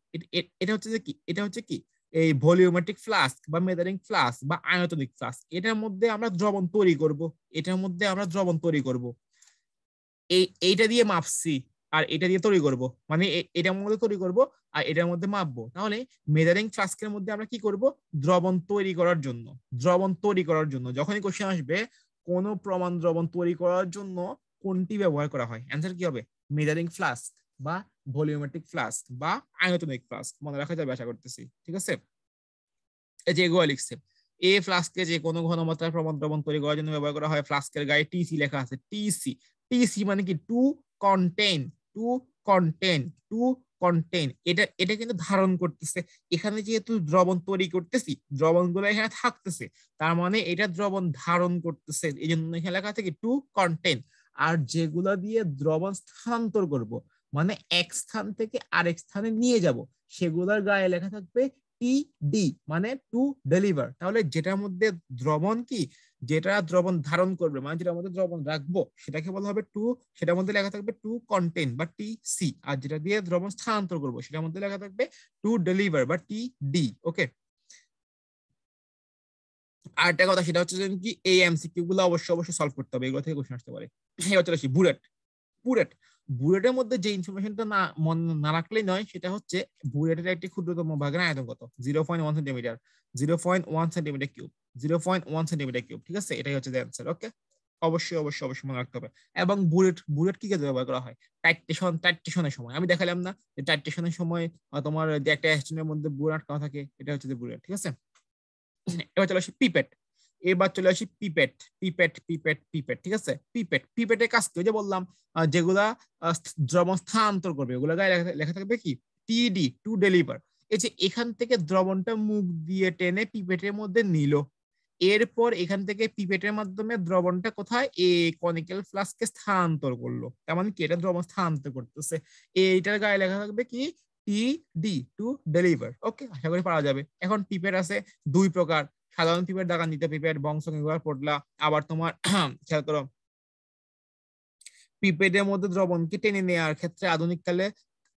Speaker 1: এটা হচ্ছে যে কি, এটা হচ্ছে কি এই ভলিওমেট্রিক ফ্লাস্ক বা মেজারিং ফ্লাস্ক বা আয়তনিক ফ্লাস্ক। এটার মধ্যে আমরা দ্রবণ তৈরি করব, এটার মধ্যে আমরা দ্রবণ তৈরি করব। এইটা দিয়ে মাপছি আর এটা দিয়ে তৈরি করব, মানে এটার মধ্যে তৈরি করব আর এটার মধ্যে মাপবো। তাহলে মেজারিং ফ্লাস্কের মধ্যে আমরা কি করব, দ্রবণ তৈরি করার জন্য, দ্রবণ তৈরি করার জন্য যখনই কোশ্চেন আসবে কোন প্রমাণ দ্রবণ তৈরি করার জন্য কোনটি ব্যবহার করা হয়, অ্যান্সার কি হবে মেজারিং ফ্লাস্ক বা ভলিওমেট্রিক ফ্লাস্ক বা আয়তনিক ফ্লাস্ক। মনে রাখা যাবে আশা করতেছি, ঠিক আছে। এই যে এগুলো লিখছে, এ ফ্লাস্কে যে কোনো ঘনমাত্রার প্রমাণ দ্রবণ তৈরি করার জন্য ব্যবহার করা হয়। ফ্লাস্কের গায়ে টিসি লেখা আছে, টিসি, টিসি মানে কি to contain, to contain, to contain, এটা এটা কিন্তু ধারণ করতেছে। এখানে যেহেতু দ্রবণ তৈরি করতেছি, দ্রবণ গুলো এখানে থাকতেছে, তার মানে এটা দ্রবণ ধারণ করতেছে, এই জন্য এখানে লেখা আছে কি টু কন্টেইন। আর যেগুলা দিয়ে দ্রবণ স্থানান্তর করব, মানে এক স্থান থেকে আরেক স্থানে নিয়ে যাব, সেগুলোর গায়ে লেখা থাকবে টি ডি, মানে টু ডেলিভার। তাহলে যেটার মধ্যে দ্রবণ কি, যেটা দ্রবণ ধারণ করবে, মানে যেটার মধ্যে দ্রবণ রাখবো সেটাকে বলা হবে টু, সেটার মধ্যে লেখা থাকবে টু কন্টেন বা টি সি। আর যেটা দিয়ে দ্রবণ স্থানান্তর করবো সেটার মধ্যে লেখা থাকবে টু ডেলিভার বা টি ডি। ওকে, আর একটা কথা সেটা হচ্ছে কি এই এমসিকিউ গুলো অবশ্যই অবশ্যই সলভ করতে হবে, এগুলো থেকে কোশ্চেন আসতে পারে। এবার চলে আসি বুলেট। বুলেট, বুলেটের মধ্যে যে ইনফরমেশনটা না মনে না রাখলেই নয় সেটা হচ্ছে বুলেটের একটি ক্ষুদ্রতম ভাগের আয়তন কত, 0.1 centimetre, 0.1 centimetre cube, 0.1 centimetre cube, ঠিক আছে। এটাই হচ্ছে অ্যান্সার। ওকে, অবশ্যই অবশ্যই অবশ্যই মনে রাখতে হবে। এবং বুলেট, বুলেট কি কাজে ব্যবহার করা হয়, টাইট্রেশন, টাইট্রেশনের সময়। আমি দেখালাম না যে টাইট্রেশনের সময় তোমার যে একটা অ্যাসিডের মধ্যে বুলেট আটকানো থাকে, এটা হচ্ছে যে বুলেট, ঠিক আছে। এবার চলে আসি পিপেট, এবার চলে আসি পিপেট, পিপেট পিপেট পিপেট, ঠিক আছে। পিপেট, পিপেটের কাজ কি, যে বললাম যেগুলা দ্রবণ স্থানান্তর করবে ওগুলা গায়ে লেখা থাকবে কি টিডি, টু ডেলিভার। এই যে এখান থেকে দ্রবণটা মুখ দিয়ে টেনে পিপেটের মধ্যে নিল, এরপর এখান থেকে পিপেটের মাধ্যমে দ্রবণটা কোথায় এই কনিক্যাল ফ্লাস্কে স্থানান্তর করলো, তার মানে কি এটা দ্রবণ স্থানান্তর করতেছে। এইটার গায়ে লেখা থাকবে কি টি ডি, টু ডেলিভার। ওকে, আশা করি পারা যাবে। এখন পিপেট আছে দুই প্রকার, সাধারণ পিপেট, দাগান্বিত পিপেট, বংশং পড়লা। আবার তোমার খেয়াল করো, পিপেটের মধ্যে দ্রবণকে টেনে নেওয়ার ক্ষেত্রে আধুনিক কালে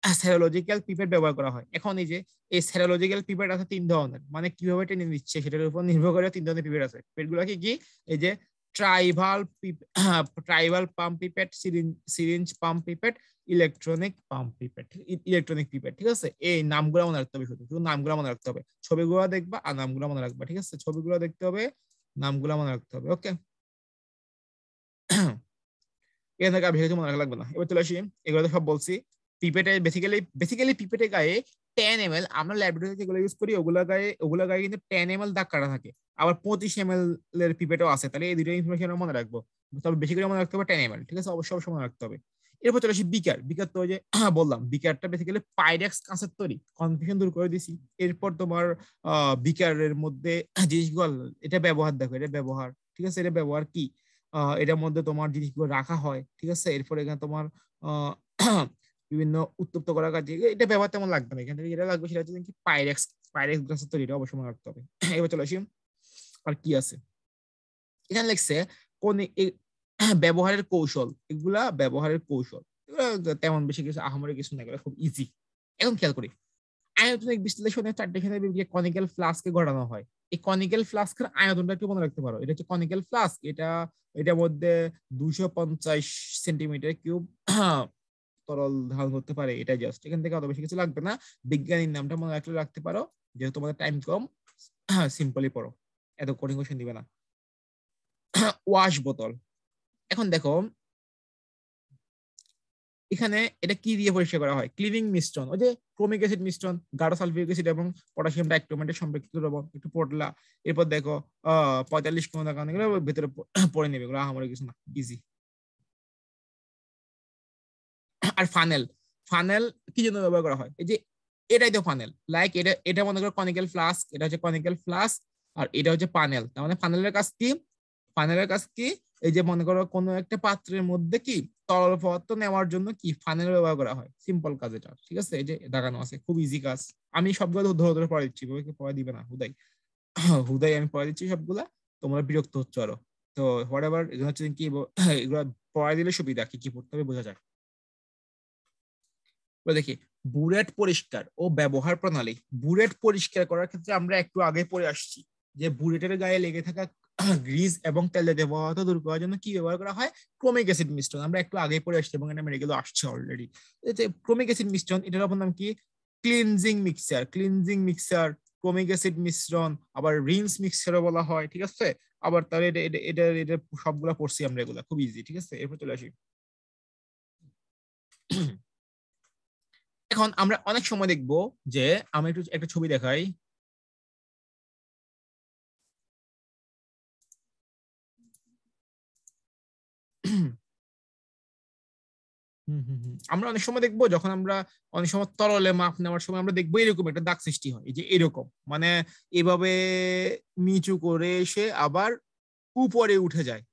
Speaker 1: সেরোলজিক্যাল পিপেট ব্যবহার করা হয়। এখন এই যে এই সেরোলজিক্যাল পিপেট আছে 3 ধরনের, মানে কিভাবে টেনে নিচ্ছে সেটার উপর নির্ভর করে 3 ধরনের পিপেট আছে। পিপেট গুলো কি কি, এই যে trivial trivial pump pipette, syringe pump pipette, electronic pump pipette, electronic pipette, ঠিক আছে। এই নামগুলো মনে রাখতে হবে, শুধু শুধু নামগুলো মনে রাখতে হবে, ছবিগুলো দেখবা আর নামগুলো মনে রাখবা, ঠিক আছে। ছবিগুলো দেখতে হবে, নামগুলো মনে রাখতে হবে। ওকে, এখান থেকে আর বেশি কিছু মনে রাখা লাগবে না। এবার চলে আসি, এগুলো তো সব বলছি। পিপেটে বেসিক্যালি পিপেটে গায়ে 10 ml, আমরা ল্যাবরেটরিতে যেগুলো ইউজ করি ওগুলা গায়ে কিন্তু 10 ml দাগ কাটা থাকে। আবার 25 ml এর পিপেটও আছে, তাহলে এই দুটো ইনফরমেশন মনে রাখবো। তবে বেশি করে মনে রাখতে হবে 10 ml, ঠিক আছে। অবশ্যই অবশ্যই মনে রাখতে হবে। এরপর চলে আসি বিকার। বিকার তো ওই যে বললাম বিকারটা বেসিক্যালি পাইরেক্স কাঁচের তৈরি, কনফিউশন দূর করে দিছি। এরপর তোমার বিকারের মধ্যে জিনিসগুলো, এটা ব্যবহার দেখো, এটা ব্যবহার, ঠিক আছে, এটা ব্যবহার কি, এটার মধ্যে তোমার জিনিসগুলো রাখা হয়, ঠিক আছে। এরপর এখানে তোমার আহ বিভিন্ন উত্তপ্ত করার কাজে এটা ব্যবহার তেমন লাগবে না, এখান থেকে যেটা লাগবে সেটা হচ্ছে কি পাইরেক্স, পাইরেক্স গ্লাসের তৈরি, এটা অবশ্যই মনে রাখতে হবে। এবার চলে আসি আর কি আছে এখানে লিখছে, কোন ব্যবহারের কৌশল, এগুলা ব্যবহারের কৌশল, এগুলা তেমন বেশি কিছু আহামরি কিছু না, এগুলো খুব ইজি। এখন খেয়াল করি, আয়তনিক বিশ্লেষণে চারটে কনিক্যাল ফ্লাস্কে ঘটানো হয়। এই কনিক্যাল ফ্লাস্কের আয়তনটা একটু মনে রাখতে পারো, এটা হচ্ছে কনিক্যাল ফ্লাস্ক, এটার মধ্যে 250 সেন্টিমিটার কিউব তরল ধারণ করতে পারে, এটা জাস্ট, এখান থেকে অত বেশি কিছু লাগবে না। বিজ্ঞানীর নামটা মনে রাখলে রাখতে পারো, যেহেতু তোমাদের টাইম কম, সিম্পলি পড়ো, এত কঠিন কোশ্চেন দিবে না। ওয়াশ বোতল, এখন দেখো এখানে এটা কি দিয়ে পরিষ্কার করা হয়, ক্লিনিং মিশ্রণ, ওই যে ক্রোমিক অ্যাসিড মিশ্রণ, গাঢ় সালফিউরিক অ্যাসিড এবং পটাশিয়াম ডাইক্রোমেটের সম্পৃক্ত দ্রবণ, একটু পড়লা। এরপর দেখো 45 ক্ষমতা কারণে এগুলো ভেতরে পড়ে নেবে, এগুলো আমার কিছু না, ইজি। আর ফানেল, ফানেল কি জন্য ব্যবহার করা হয়, এই যে এটাই তো ফানেল, লাইক এটা এটা মনে করো কনিক্যাল ফ্লাস্ক, এটা হচ্ছে কনিক্যাল ফ্লাস্ক, আর এটা হচ্ছে পানেল, তার মানে ফানেলের কাজ কি, ফানেলের কাজ কি, এই যে মনে করো কোনো একটা পাত্রের মধ্যে কি তরল পদার্থ নেওয়ার জন্য কি ফানেল ব্যবহার করা হয়, সিম্পল কাজ এটা, ঠিক আছে। এই যে দেখানো আছে, খুব ইজি কাজ। আমি সবগুলো ধরে ধরে পড়ে দিচ্ছি, পড়ে দিবে না হুদাই, হুদাই আমি পড়ে দিচ্ছি সবগুলা, তোমরা বিরক্ত হচ্ছে আরো। তো হোয়াট এভার, এগুলো হচ্ছে কি এগুলো পড়াই দিলে সুবিধা, কি কি পড়তে হবে বোঝা যায়। দেখি বুলেট পরিষ্কার ও ব্যবহার প্রণালী। বুলেট পরিষ্কার করার ক্ষেত্রে আমরা একটু আগে পড়ে আসছি যে বুলেটের গায়ে লেগে থাকা গ্রিজ এবং তেলের ব্যবহার দূর করার জন্য কি ব্যবহার করা হয়, ক্রোমিক অ্যাসিড মিশ্রণ, আমরা একটু আগে পড়ে আসছি এবং এটা মেডিকেল আসছে অলরেডি। ক্রোমিক অ্যাসিড মিশ্রণ, এটার অপর নাম কি, cleansing mixture, cleansing mixture, chromic acid মিশ্রণ, আবার রিন্স মিক্সচারও বলা হয়, ঠিক আছে। আবার তাহলে এটা এটা এটা এটা সবগুলা পড়ছি আমরা, এগুলা খুব ইজি, ঠিক আছে। এরপর চলে আসি, এখন আমরা অনেক সময় দেখবো যে, আমি একটু একটা ছবি দেখাই, আমরা অনেক সময় দেখবো যখন আমরা অনেক সময় তরলে মাপ নেওয়ার সময় আমরা দেখবো এরকম একটা দাগ সৃষ্টি হয়, এই যে এরকম, মানে এভাবে নিচু করে এসে আবার উপরে উঠে যায়,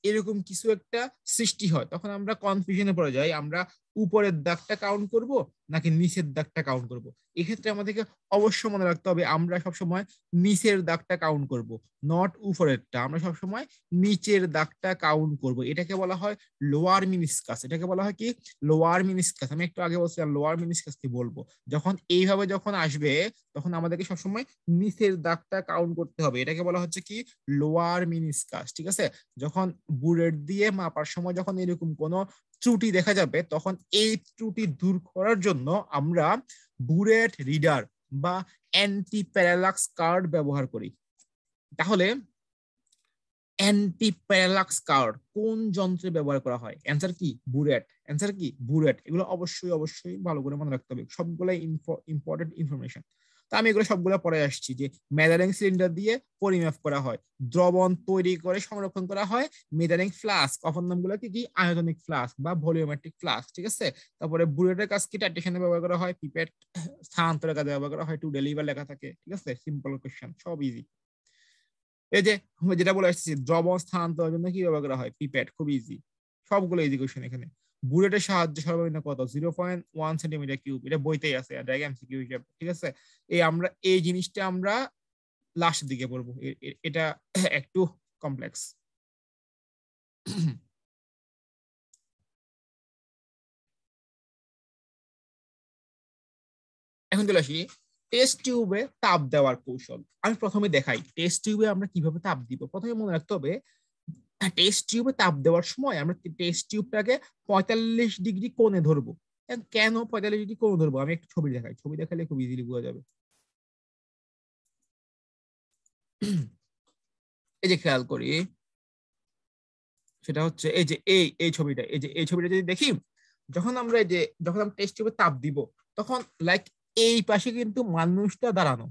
Speaker 1: এরকম কিছু একটা সৃষ্টি হয়, তখন আমরা কনফিউশনে পড়ে যাই, আমরা উপরের দাগটা কাউন্ট করব নাকি নিচের দাগটা কাউন্ট করব। এক্ষেত্রে আমাদেরকে অবশ্যই মনে রাখতে হবে, আমরা সবসময় নিচের দাগটা কাউন্ট করব, নট উপরেরটা, আমরা সবসময় নিচের দাগটা কাউন্ট করব। এটাকে বলা হয় লোয়ার মিনিসকাস, এটাকে বলা হয় কি লোয়ার মিনিসকাস। আমি একটু আগে বলছিলাম লোয়ার মিনিসকাস কি বলবো, যখন এইভাবে যখন আসবে তখন আমাদেরকে সবসময় নিচের দাগটা কাউন্ট করতে হবে, এটাকে বলা হচ্ছে কি লোয়ার মিনিসকাস, ঠিক আছে। যখন বুলেট দিয়ে মাপার সময় যখন এরকম কোনো ত্রুটি দেখা যাবে, তখন এই ত্রুটি দূর করার জন্য আমরা বুলেট রিডার বা অ্যান্টি প্যারালাক্স কার্ড ব্যবহার করি। তাহলে অ্যান্টি প্যারালাক্স কার্ড কোন যন্ত্রে ব্যবহার করা হয়, অ্যান্সার কি বুলেট, অ্যান্সার কি বুলেট। এগুলো অবশ্যই অবশ্যই ভালো করে মনে রাখতে হবে, সবগুলাই ইম্পর্টেন্ট ইনফরমেশন। তা আমি এগুলো সবগুলো পড়ে আসছি, যে মেজারিং সিলিন্ডার দিয়ে পরিমাপ করা হয়, দ্রবণ তৈরি করে সংরক্ষণ করা হয়, মেজারিং ফ্লাস্ক, অপর নামগুলো কি কি আয়তনিক ফ্লাস্ক বা ভলিওমেট্রিক ফ্লাস্ক, ঠিক আছে। তারপরে বুলেটের কাজ কি টাইটেশনে ব্যবহার করা হয়, পিপেট স্থানান্তরের কাজে ব্যবহার করা হয়, টু ডেলিভার লেখা থাকে, ঠিক আছে। সিম্পল কোশ্চেন, সব ইজি। এই যে যেটা বলে আসছি, দ্রবণ স্থানান্তরের জন্য কি ব্যবহার করা হয়, পিপেট, খুব ইজি, সবগুলো ইজি কোশ্চেন এখানে। বুলেটের সাহায্যে সর্বনিম্ন কত, 0.1 সেন্টিমিটার কিউব, এটা বইতেই আছে এমসিকিউ হিসাবে, ঠিক আছে। আমরা এই জিনিসটা আমরা লাস্টের দিকে পড়বো, এটা একটু কমপ্লেক্স। এখন চলে আসি টেস্ট টিউবে তাপ দেওয়ার কৌশল। আমি প্রথমে দেখাই টেস্ট টিউবে আমরা কিভাবে তাপ দিব। প্রথমে মনে রাখতে হবে, টেস্ট টিউবে তাপ দেওয়ার সময় আমরা টেস্ট টিউবটাকে 45 ডিগ্রি কোণে ধরবো। কেন 45 ডিগ্রি কোণে ধরবো, আমি একটু ছবি দেখাই, ছবি দেখালে খুব ইজিলি বোঝা যাবে। এই যে খেয়াল করি, সেটা হচ্ছে এই যে এই ছবিটা, এই যে এই ছবিটা যদি দেখি, যখন আমরা এই যে যখন আমরা টেস্ট টিউবে তাপ দিব, তখন লাইক এই পাশে কিন্তু মানুষটা দাঁড়ানো,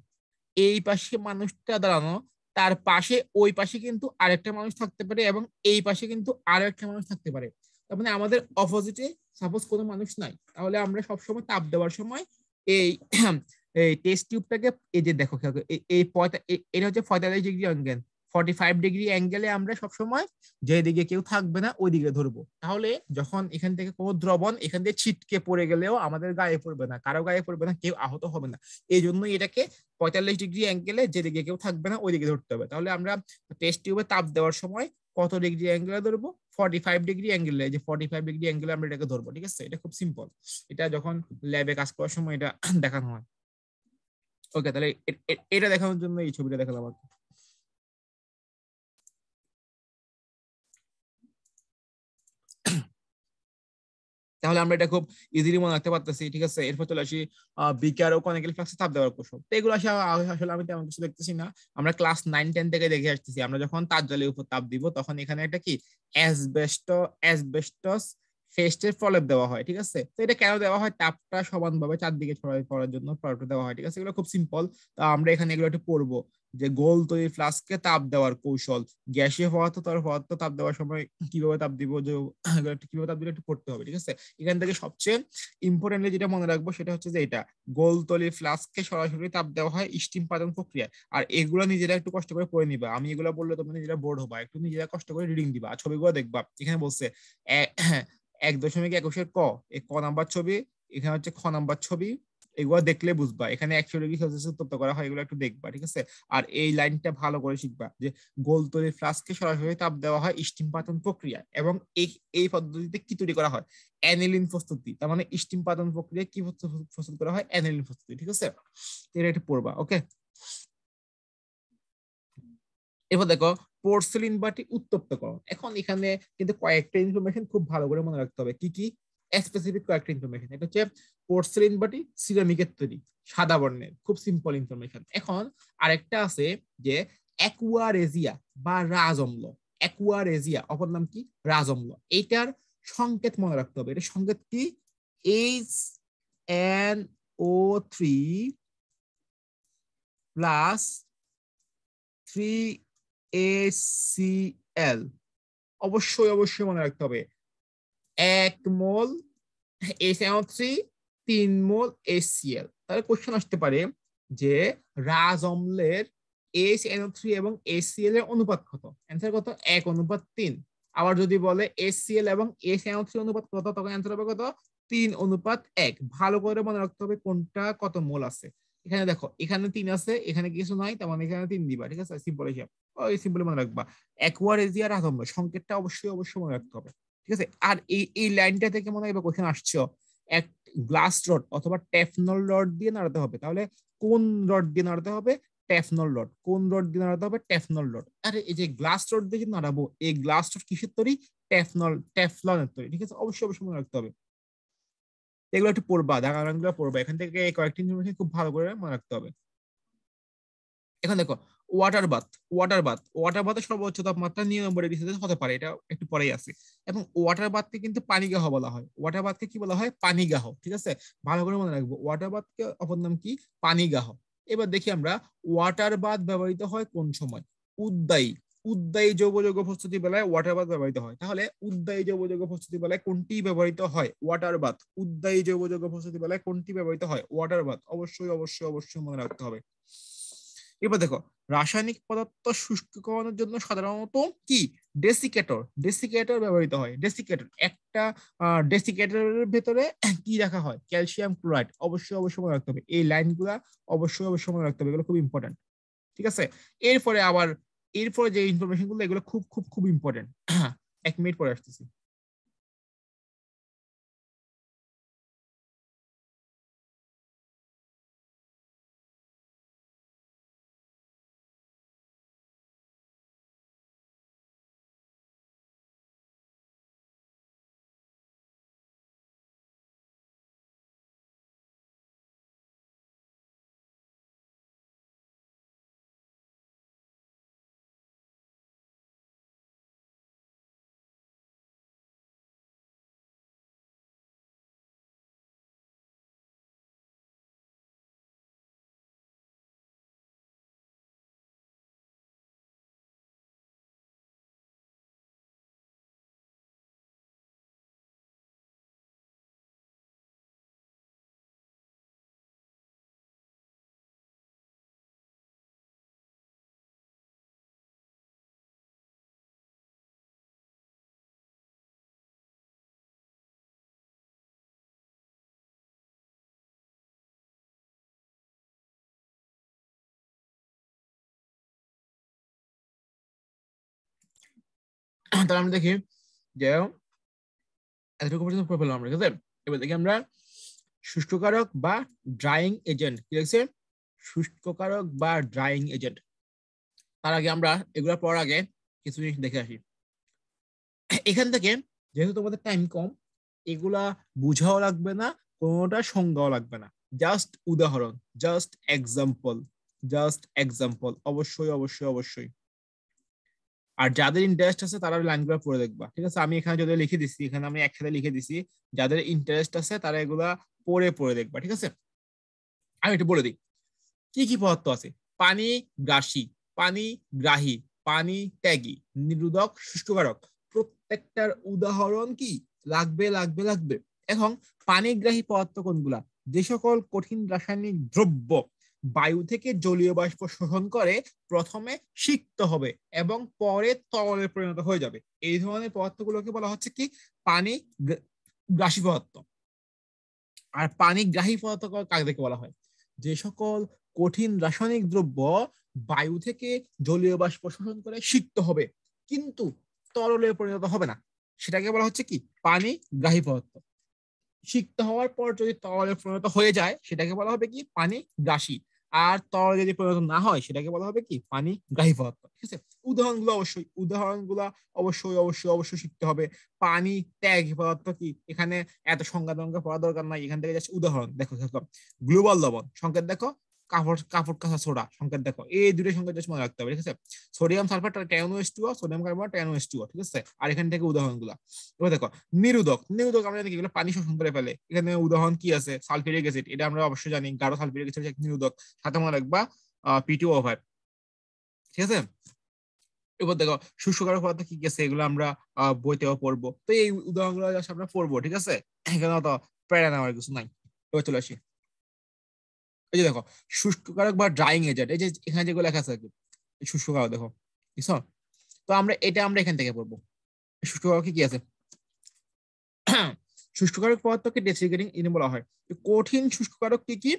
Speaker 1: এই পাশে মানুষটা দাঁড়ানো, তার পাশে ওই পাশে কিন্তু আরেকটা মানুষ থাকতে পারে এবং এই পাশে কিন্তু আরো একটা মানুষ থাকতে পারে। তার মানে আমাদের অপোজিটে সাপোজ কোনো মানুষ নাই, তাহলে আমরা সবসময় তাপ দেওয়ার সময় এই এই টেস্ট টিউবটাকে, এই যে দেখো এই এটা হচ্ছে 45 ডিগ্রি অ্যাঙ্গেল, 45 ডিগ্রি অ্যাঙ্গেলে আমরা সবসময় যেদিকে কেউ থাকবে না ওই দিকে ধরবো। তাহলে যখন এখান থেকে কোনো দ্রবণ এখান থেকে ছিটকে পড়ে গেলেও আমাদের গায়ে পড়বে না, কারো গায়ে পড়বে না, কেউ আহত হবে না। এই জন্যই এটাকে 45 ডিগ্রি অ্যাঙ্গেলে যেদিকে কেউ থাকবে না ওই দিকে ধরতে হবে। তাহলে আমরা টেস্ট টিউবে তাপ দেওয়ার সময় কত ডিগ্রি অ্যাঙ্গেলে ধরবো? 45 ডিগ্রি অ্যাঙ্গেলে, যে 45 ডিগ্রি অ্যাঙ্গেলে আমরা এটাকে ধরবো। ঠিক আছে, এটা খুব সিম্পল, এটা যখন ল্যাবে কাজ করার সময় এটা দেখানো হয়। ওকে, তাহলে এটা দেখানোর জন্য এই ছবিটা দেখালাম আর কি। তাহলে আমরা এটা খুব ইজিলি মনে রাখতে পারতেছি। ঠিক আছে, এরপর চলে আসি বিকার ও কনিক্যাল ফ্লাক্সে তাপ দেওয়ার কৌশল। তো এগুলো আসলে আমি তেমন কিছু দেখতেছি না, আমরা ক্লাস 9-10 থেকে দেখে আসতেছি। আমরা যখন তার জলের উপর তাপ দিব তখন এখানে একটা কি অ্যাসবেস্টস ফেস্টের প্রলেপ দেওয়া হয়। ঠিক আছে, তো এটা কেন দেওয়া হয়? তাপটা সমানভাবে চারদিকে ছড়াই পড়ার জন্য প্রলেপটা দেওয়া হয়। ঠিক আছে, এগুলো খুব সিম্পল। তা আমরা এখানে এগুলো একটু পড়বো, যে গোল তৈরি ফ্লাস্কে তাপ দেওয়ার কৌশল, গ্যাসীয় পদার্থ তরল পদার্থ তাপ দেওয়ার সময় কিভাবে তাপ দিব, যে কিভাবে তাপ দিলে একটু পড়তে হবে। ঠিক আছে, এখান থেকে সবচেয়ে ইম্পর্টেন্টলি যেটা মনে রাখবো সেটা হচ্ছে যে এটা গোলতলি ফ্লাস্কে সরাসরি তাপ দেওয়া হয় স্টিম পাতন প্রক্রিয়ায়। আর এগুলো নিজেরা একটু কষ্ট করে পড়ে নিবা, আমি এগুলো বললে তোমরা নিজেরা বোর্ড হবা, একটু নিজেরা কষ্ট করে রিডিং দিবা, ছবিগুলো দেখবা। এখানে বলছে 1.21 ক নাম্বার ছবি, এখানে হচ্ছে খ নাম্বার ছবি, এগুলো দেখলে বুঝবা এখানে 100 ডিগ্রি সেলসিয়াস উত্তপ্ত করা হয়, এগুলো একটু দেখবা। ঠিক আছে, আর এই লাইনটা ভালো করে শিখবা যে গোল তৈরি ফ্লাস্কে সরাসরি তাপ দেওয়া হয় স্টিম পাতন প্রক্রিয়া, এবং এই পদ্ধতিতে কি তৈরি করা হয়? অ্যানিলিন প্রস্তুতি। তার মানে স্টিম পাতন প্রক্রিয়া কি প্রস্তুত করা হয়? অ্যানিলিন প্রস্তুতি। ঠিক আছে, এটা একটু পড়বা। ওকে, এবার দেখো পোর্সেলিন বাটি উত্তপ্তকরণ। এখন এখানে কিন্তু কয়েকটা ইনফরমেশন খুব ভালো করে মনে রাখতে হবে। কি কি? স্পেসিফিক কয়েকটা ইনফরমেশন। এটা হচ্ছে পোর্সেলিন বাটি সিরামিকের তৈরি, সাদা বর্ণের, খুব সিম্পল ইনফরমেশন। এখন আরেকটা আছে যে অ্যাকুয়ারেজিয়া বা রাজঅম্ল। অ্যাকুয়ারেজিয়া অপর নাম কি? রাজঅম্ল। এইটার সংকেত মনে রাখতে হবে। এটা সংকেত কি? HNO3 plus 3ACl। অবশ্যই অবশ্যই মনে রাখতে হবে, 1 মোল HNO3, 3 মোল HCl। তাহলে কোশ্চেন আসতে পারে যে রাজ অম্লের HNO3 এবং HCl এর অনুপাত কত? অ্যান্সার কত? 1:3। আবার যদি বলে HCl এবং HNO3 অনুপাত কত, তখন অ্যান্সার হবে কত? 3:1। ভালো করে মনে রাখতে হবে কোনটা কত মোল আছে। এখানে দেখো, এখানে 3 আছে, এখানে কিছু নাই, তার মানে এখানে 3 দিবা। ঠিক আছে, সিম্পল হিসাব, ওই সিম্পল মনে রাখবা। অ্যাকুয়ারেজিয়া রাজ অম্ল সংকেতটা অবশ্যই অবশ্যই মনে রাখতে হবে। ঠিক আছে, আর এই লাইনটা থেকে মনে হয় কোশ্চেন আসছে, এক গ্লাস রড অথবা টেফনল রড দিয়ে নাড়াতে হবে। তাহলে কোন রড দিয়ে নাড়াতে হবে? টেফনল রড। কোন রড দিয়ে নাড়াতে হবে? টেফনল রড। আরে এই যে গ্লাস রড দিয়ে নাড়াবো, এই গ্লাস রড কিসের তৈরি? টেফলনের তৈরি। ঠিক আছে, অবশ্যই অবশ্যই মনে রাখতে হবে। এগুলো একটু পড়বা, দাগানগুলো পড়বা, এখান থেকে কয়েকটি ইনফরমেশন খুব ভালো করে মনে রাখতে হবে। এখন দেখো ওয়াটার বাথ। ওয়াটার বাথের সর্বোচ্চ তাপমাত্রা 99 ডিগ্রি সেলসিয়াস হতে পারে, এটা একটু পরেই আছে। এবং ওয়াটার বাথকে কিন্তু পানিগাহ বলা হয়। ওয়াটার বাথকে কি বলা হয়? পানিগাহ। ঠিক আছে, ভালো করে মনে রাখবো, ওয়াটার বাথকে অপর নাম কি? পানিগাহ। এবার দেখি আমরা ওয়াটার বাথ ব্যবহৃত হয় কোন সময়? উদ্বায়ী উদ্বায়ী জৈব প্রস্তুতি বেলায় ওয়াটার বাথ ব্যবহৃত হয়। তাহলে উদ্বায়ী জৈব প্রস্তুতি বেলায় কোনটি ব্যবহৃত হয়? Water bath. উদ্বায়ী জৈব প্রস্তুতি বেলায় কোনটি ব্যবহৃত হয়? Water bath. অবশ্যই অবশ্যই অবশ্যই মনে রাখতে হবে। এবার দেখো রাসায়নিক পদার্থ শুষ্ককরণের জন্য সাধারণত কি? ডেসিকেটর ব্যবহৃত হয়। ডেসিকেটর একটা ডেসিকেটরের ভেতরে কি রাখা হয়? Calcium chloride. অবশ্যই অবশ্যই মনে রাখতে হবে, এই লাইনগুলা অবশ্যই অবশ্যই মনে রাখতে হবে, এগুলো খুব ইম্পর্টেন্ট। ঠিক আছে, এরপরে আবার এরপরে যে ইনফরমেশন গুলো এগুলো খুব খুব খুব ইম্পর্টেন্ট। 1 মিনিট পরে আসতেছি। তাহলে আমরা দেখি যে এতটুকু পর্যন্ত পড়ে ফেললাম আমরা, ঠিক আছে। এবার দেখি আমরা শুষ্ককারক বা ড্রাইং এজেন্ট কি দেখছে, শুষ্ককারক বা ড্রাইং এজেন্ট। তার আগে আমরা এগুলা পড়ার আগে কিছু জিনিস দেখে আসি। এখান থেকে যেহেতু তোমাদের টাইম কম, এগুলা বুঝাও লাগবে না, কোনোটা সংজ্ঞাও লাগবে না, জাস্ট উদাহরণ, জাস্ট এক্সাম্পল, জাস্ট এক্সাম্পল। অবশ্যই অবশ্যই অবশ্যই। আর যাদের ইন্টারেস্ট আছে তারা লাইনগুলো পড়ে দেখবা, ঠিক আছে। আমি এখানে যদি লিখে দিছি, এখানে আমি একসাথে লিখে দিছি, যাদের ইন্টারেস্ট আছে তারা এগুলা পড়ে পড়ে দেখবা, ঠিক আছে। আমি একটু বলে দিই কি কি পদার্থ আছে। পানি গ্রাসী, পানি গ্রাহী, পানি ত্যাগী, নিরোধক, শুষ্ককারক। প্রত্যেকটার উদাহরণ কি লাগবে লাগবে লাগবে। এখন পানিগ্রাহী পদার্থ কোনগুলা, যে সকল কঠিন রাসায়নিক দ্রব্য বায়ু থেকে জলীয় বাষ্প শোষণ করে প্রথমে সিক্ত হবে এবং পরে তরলে পরিণত হয়ে যাবে, এই ধরনের পদার্থগুলোকে বলা হচ্ছে কি পানি গ্রাসী পদার্থ। আর পানিগ্রাহী পদার্থ কাকে বলা হয়, যে সকল কঠিন রাসায়নিক দ্রব্য বায়ু থেকে জলীয় বাষ্প শোষণ করে সিক্ত হবে কিন্তু তরলে পরিণত হবে না, সেটাকে বলা হচ্ছে কি পানিগ্রাহী পদার্থ। সিক্ত হওয়ার পর যদি তরলে পরিণত হয়ে যায় সেটাকে বলা হবে কি পানি গ্রাসী। আর তরলে যদি পরিণত না হয় সেটাকে বলা হবে কি পানি গ্রাহী পদার্থ, ঠিক আছে। উদাহরণগুলো অবশ্যই অবশ্যই অবশ্যই শিখতে হবে। পানি ত্যাগী পদার্থ কি, এখানে এত সংজ্ঞা টংজ্ঞা পড়া দরকার নাই, এখান থেকে জাস্ট উদাহরণ দেখো। গ্লোবাল লবণ সংকেত দেখো, কাপড় কাপড় কাঁচা সোডা সংকেত দেখো, এই দুটো সংকেত জাস্ট মনে রাখতে হবে, ঠিক আছে। Sodium sulphate TnOH2, sodium carbon TnOH2, ঠিক আছে। আর এখান থেকে উদাহরণগুলো এবার দেখো। নিরোধক, নিরোধক আমরা জানি এগুলো পানি শোষণ করে ফেলে, এখানে উদাহরণ কি আছে, সালফিউরিক অ্যাসিড, এটা আমরা অবশ্যই জানি, গাঢ় সালফিউরিক অ্যাসিড এক নিরোধক, সাথে মনে রাখবা P2O5, ঠিক আছে। এবার দেখো শুষ্ককারক পদার্থ কি কি আছে, এগুলো আমরা বইতেও পড়বো, তো এই উদাহরণগুলো আমরা পড়বো, ঠিক আছে। এখানে তো প্যারা নেওয়ার কিছু নাই। এবার চলে আসি, এই যে দেখো শুষ্ককারক বা ড্রাইং এজেন্ট, এই যে এখানে যেগুলো লেখা আছে শুষ্ককারক দেখো, বুঝছো। তো আমরা এখান থেকে পড়বো শুষ্ককারক কি কি আছে। শুষ্ককারক পদার্থকে ডেসিকেটিং এজেন্ট বলা হয়। কঠিন শুষ্ককারক কি কি